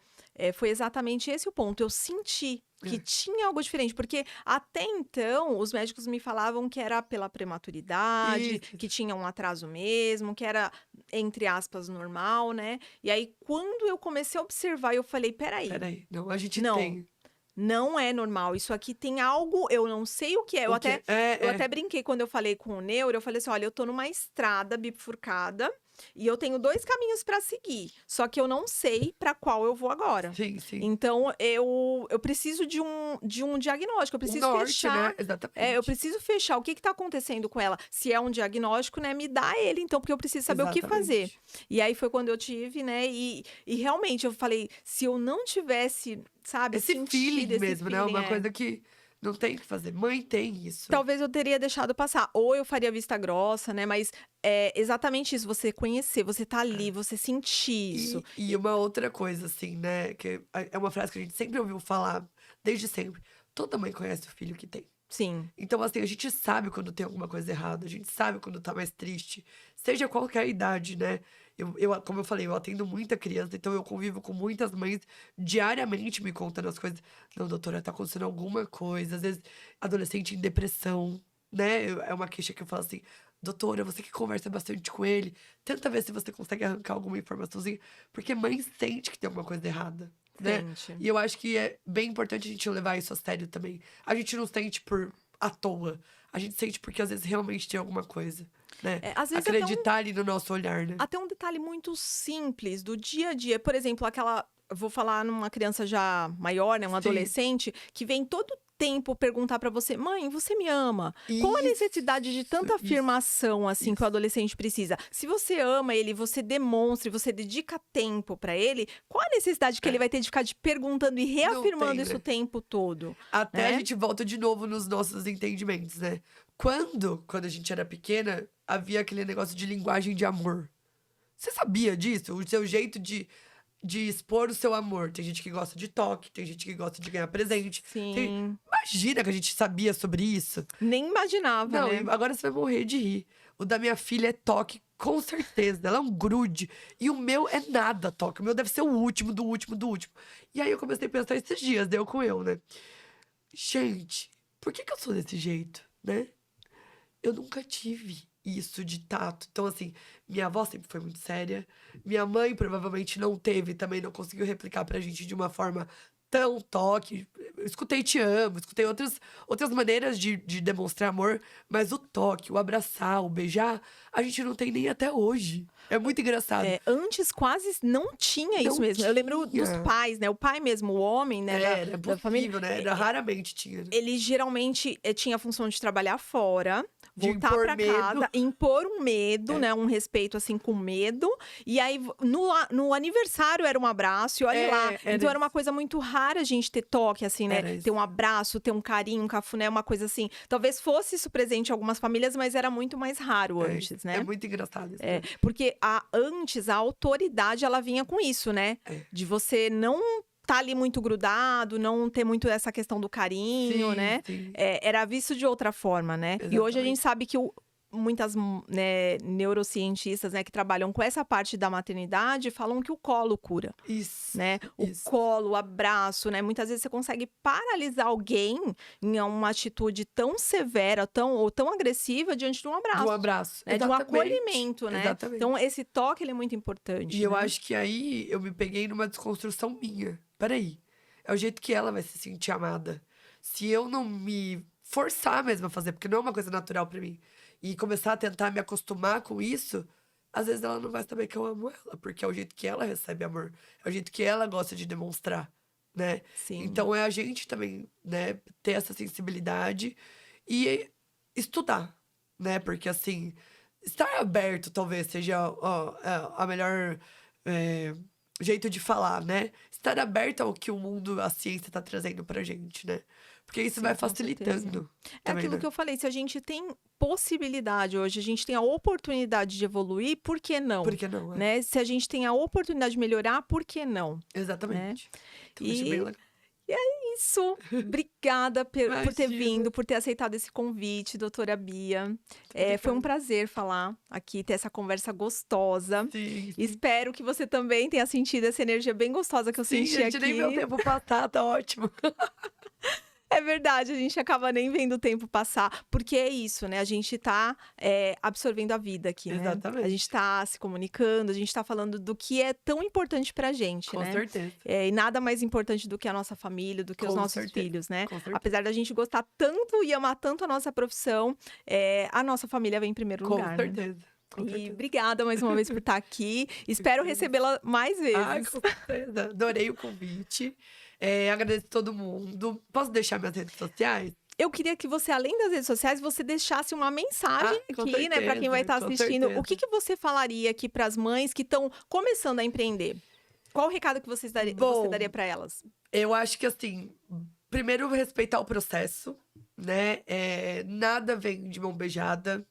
foi exatamente esse o ponto. Eu senti que É. tinha algo diferente, porque até então os médicos me falavam que era pela prematuridade, que Isso. tinha um atraso mesmo, que era, entre aspas, normal, né? E aí, quando eu comecei a observar, eu falei, peraí, Peraí. Não, a gente não, tem. não é normal. Isso aqui tem algo, eu não sei o que é. O quê? Eu É, até é. brinquei quando eu falei com o neuro, eu falei assim: olha, eu tô numa estrada bifurcada e eu tenho dois caminhos para seguir, só que eu não sei para qual eu vou agora. Sim, sim. Então, eu preciso de um diagnóstico, eu O preciso norte, né? fechar. Eu Exatamente. preciso fechar o que está acontecendo com ela. Se é um diagnóstico, né, me dá ele, então, porque eu preciso saber o que fazer. Exatamente. E aí foi quando eu tive, né, e realmente eu falei, se eu não tivesse, sabe, Esse feeling sentido esse mesmo, né? feeling, Uma coisa que não tem o que fazer. Mãe tem isso. talvez eu teria deixado passar. Ou eu faria vista grossa, né? Mas é exatamente isso, você conhecer, você tá ali, É. você sentir isso. E uma outra coisa, assim, né? Que é uma frase que a gente sempre ouviu falar, desde sempre. Toda mãe conhece o filho que tem. Sim, Então, assim, a gente sabe quando tem alguma coisa errada, a gente sabe quando tá mais triste, seja qualquer idade, né? Como eu falei, eu atendo muita criança, então eu convivo com muitas mães diariamente me contando as coisas. Não, doutora, tá acontecendo alguma coisa. Às vezes, adolescente em depressão, né? É uma queixa que eu falo assim, doutora, você que conversa bastante com ele, tenta ver se você consegue arrancar alguma informaçãozinha, porque mãe sente que tem alguma coisa errada. Né? sente. E eu acho que é bem importante a gente levar isso a sério também. A gente não sente por à toa. A gente sente porque às vezes realmente tem alguma coisa, né? Às vezes Acreditar ali no nosso olhar, né? até um detalhe muito simples do dia a dia. Por exemplo, aquela. Eu vou falar numa criança já maior, né? Um Sim, adolescente, que vem todo tempo perguntar pra você: mãe, você me ama? Qual a necessidade de isso, tanta isso, afirmação assim que o isso. adolescente precisa? Se você ama ele, você demonstra, e você dedica tempo pra ele, qual a necessidade que ele É, vai ter de ficar te perguntando e não reafirmando tem, isso o né? tempo todo, Até a né? gente volta de novo nos nossos entendimentos, né? Quando a gente era pequena, havia aquele negócio de linguagem de amor. Você sabia disso? O seu jeito de expor o seu amor. Tem gente que gosta de toque, tem gente que gosta de ganhar presente. Sim. Imagina que a gente sabia sobre isso. Nem imaginava, Não, e né? agora você vai morrer de rir. O da minha filha é toque, com certeza. Ela é um grude. E o meu é nada toque. O meu deve ser o último, do último, do último. E aí eu comecei a pensar esses dias, deu com eu, né? Gente, por que que eu sou desse jeito, né? Eu nunca tive isso de tato. Então, assim, minha avó sempre foi muito séria. Minha mãe provavelmente não teve, também não conseguiu replicar pra gente de uma forma tão toque. Eu escutei te amo, escutei outras maneiras de demonstrar amor, mas o toque, o abraçar, o beijar, a gente não tem nem até hoje. É muito engraçado. Antes quase não tinha isso Não mesmo. Eu lembro dos tinha. pais, né? O pai mesmo, o homem, né, Era da família, possível, né? Era raramente tinha, né? ele geralmente tinha a função de trabalhar fora, De voltar impor pra medo. casa, impor um medo, É. né? Um respeito assim com medo. E aí no aniversário era um abraço, e olha lá. Era Então era uma isso. coisa muito rara a gente ter toque, assim, né? Era Ter isso. um abraço, ter um carinho, um cafuné, uma coisa assim. Talvez fosse isso presente em algumas famílias, mas era muito mais raro É isso. antes, É né? muito engraçado isso, né? Porque antes a autoridade ela vinha com isso, né? É. De você não tá ali muito grudado, não ter muito essa questão do carinho, Sim, né? sim. Era visto de outra forma, né? E hoje a Exatamente. gente sabe que muitas, né, neurocientistas, né, que trabalham com essa parte da maternidade falam que o colo cura, Isso, né? O isso. colo, o abraço, né? Muitas vezes você consegue paralisar alguém em uma atitude tão severa, ou tão agressiva diante de um De um abraço, abraço. né? De um Exatamente. acolhimento, né? Exatamente. Então esse toque ele é muito E importante, eu né? acho que aí eu me peguei numa desconstrução minha. Peraí. É o jeito que ela vai se sentir amada. Se eu não me forçar mesmo a fazer, porque não é uma coisa natural pra mim, e começar a tentar me acostumar com isso, às vezes ela não vai saber que eu amo ela, porque é o jeito que ela recebe amor, é o jeito que ela gosta de demonstrar, né? Sim. Então é a gente também, né, ter essa sensibilidade e estudar, né? Porque assim, estar aberto talvez seja a melhor jeito de falar, né? Estar aberto ao que o mundo, a ciência tá trazendo pra gente, né? Porque isso Sim, vai com certeza. facilitando É também, aquilo né? que eu falei, se a gente tem possibilidade hoje, a gente tem a oportunidade de evoluir, por que não? Por que não, é? Né? Se a gente tem a oportunidade de melhorar, por que não? Né? Exatamente. Então, achei bem E legal. isso. Obrigada por ter Imagina. vindo, por ter aceitado esse convite, doutora Bia. Foi um Obrigada. prazer falar aqui, ter essa conversa gostosa. Sim, sim. Espero que você também tenha sentido essa energia bem gostosa que eu Sim, senti gente, nem meu aqui. tempo passar, tá ótimo. É verdade, a gente acaba nem vendo o tempo passar, porque é isso, né? A gente tá absorvendo a vida aqui, né? Exatamente. A gente tá se comunicando, a gente tá falando do que é tão importante pra gente, Com né? certeza. E nada mais importante do que a nossa família, do que os Com nossos certeza, filhos, né? com certeza. Apesar da gente gostar tanto e amar tanto a nossa profissão, a nossa família vem em primeiro Com lugar, né? certeza. Com E certeza. obrigada mais uma vez por estar aqui. Espero recebê-la mais Ai, vezes. com certeza. Adorei o convite. Agradeço todo mundo. Posso deixar minhas redes sociais? Eu queria que você, além das redes sociais, você deixasse uma mensagem Com aqui, né, para quem vai estar certeza, com assistindo. O certeza. que você falaria aqui para as mães que estão começando a empreender? Qual o recado que você Bom, daria para elas? Eu acho que assim, primeiro respeitar o processo, né? Nada vem de mão beijada.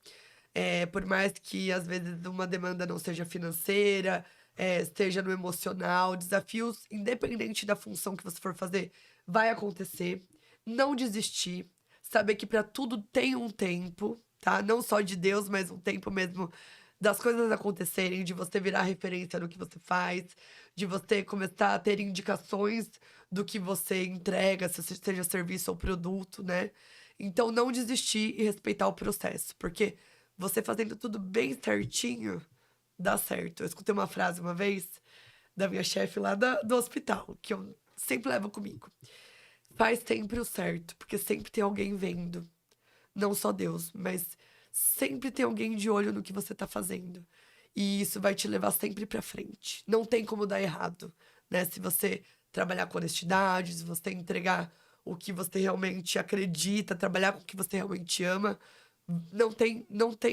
Por mais que às vezes uma demanda não seja financeira, seja no emocional, desafios, independente da função que você for fazer, vai acontecer. Não desistir, saber que para tudo tem um tempo, tá? Não só de Deus, mas um tempo mesmo das coisas acontecerem, de você virar referência no que você faz, de você começar a ter indicações do que você entrega, seja serviço ou produto, né? Então, não desistir e respeitar o processo, porque você fazendo tudo bem certinho, dá certo. Eu escutei uma frase uma vez da minha chefe lá do hospital, que eu sempre levo comigo. Faz sempre o certo, porque sempre tem alguém vendo. Não só Deus, mas sempre tem alguém de olho no que você tá fazendo. E isso vai te levar sempre pra frente. Não tem como dar errado, né? Se você trabalhar com honestidade, se você entregar o que você realmente acredita, trabalhar com o que você realmente ama, não tem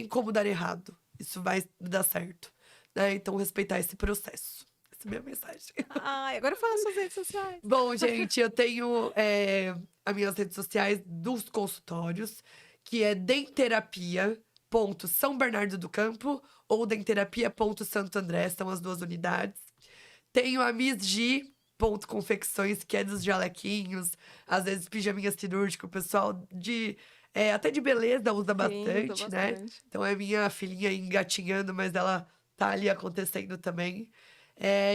como dar errado. Isso vai dar certo, né? Então, respeitar esse processo. Essa é a minha mensagem. Ai, agora fala suas redes sociais. Bom, gente, eu tenho as minhas redes sociais dos consultórios, que é denterapia.São Bernardo do Campo ou denterapia.Santo André, são as duas unidades. Tenho a missg.confecções, que é dos jalequinhos, às vezes pijaminha cirúrgico, o pessoal até de beleza usa bastante, né? bastante. Então é minha filhinha engatinhando, mas ela tá ali acontecendo também.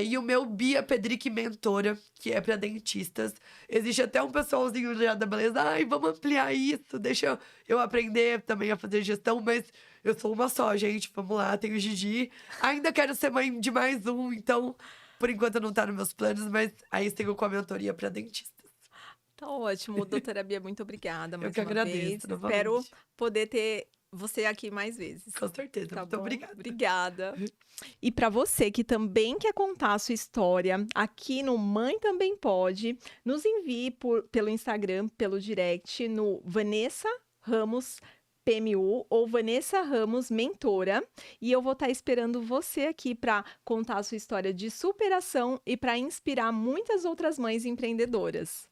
E o meu Bia Pedrick Mentora, que é pra dentistas. Existe até um pessoalzinho já da beleza. Ai, vamos ampliar isso, deixa eu aprender também a fazer gestão, mas eu sou uma só, gente. Vamos lá, tenho o Gigi. Ainda quero ser mãe de mais um, então, por enquanto não tá nos meus planos, mas aí sigo com a mentoria pra dentistas. Tá ótimo, doutora Bia, muito obrigada mais que uma agradeço, vez. novamente. Espero poder ter você aqui mais vezes. Com certeza, Tá muito bom? obrigada. Obrigada. E para você que também quer contar a sua história aqui no Mãe Também Pode, nos envie pelo Instagram, pelo direct, no Vanessa Ramos PMU ou Vanessa Ramos Mentora, e eu vou estar esperando você aqui para contar a sua história de superação e para inspirar muitas outras mães empreendedoras.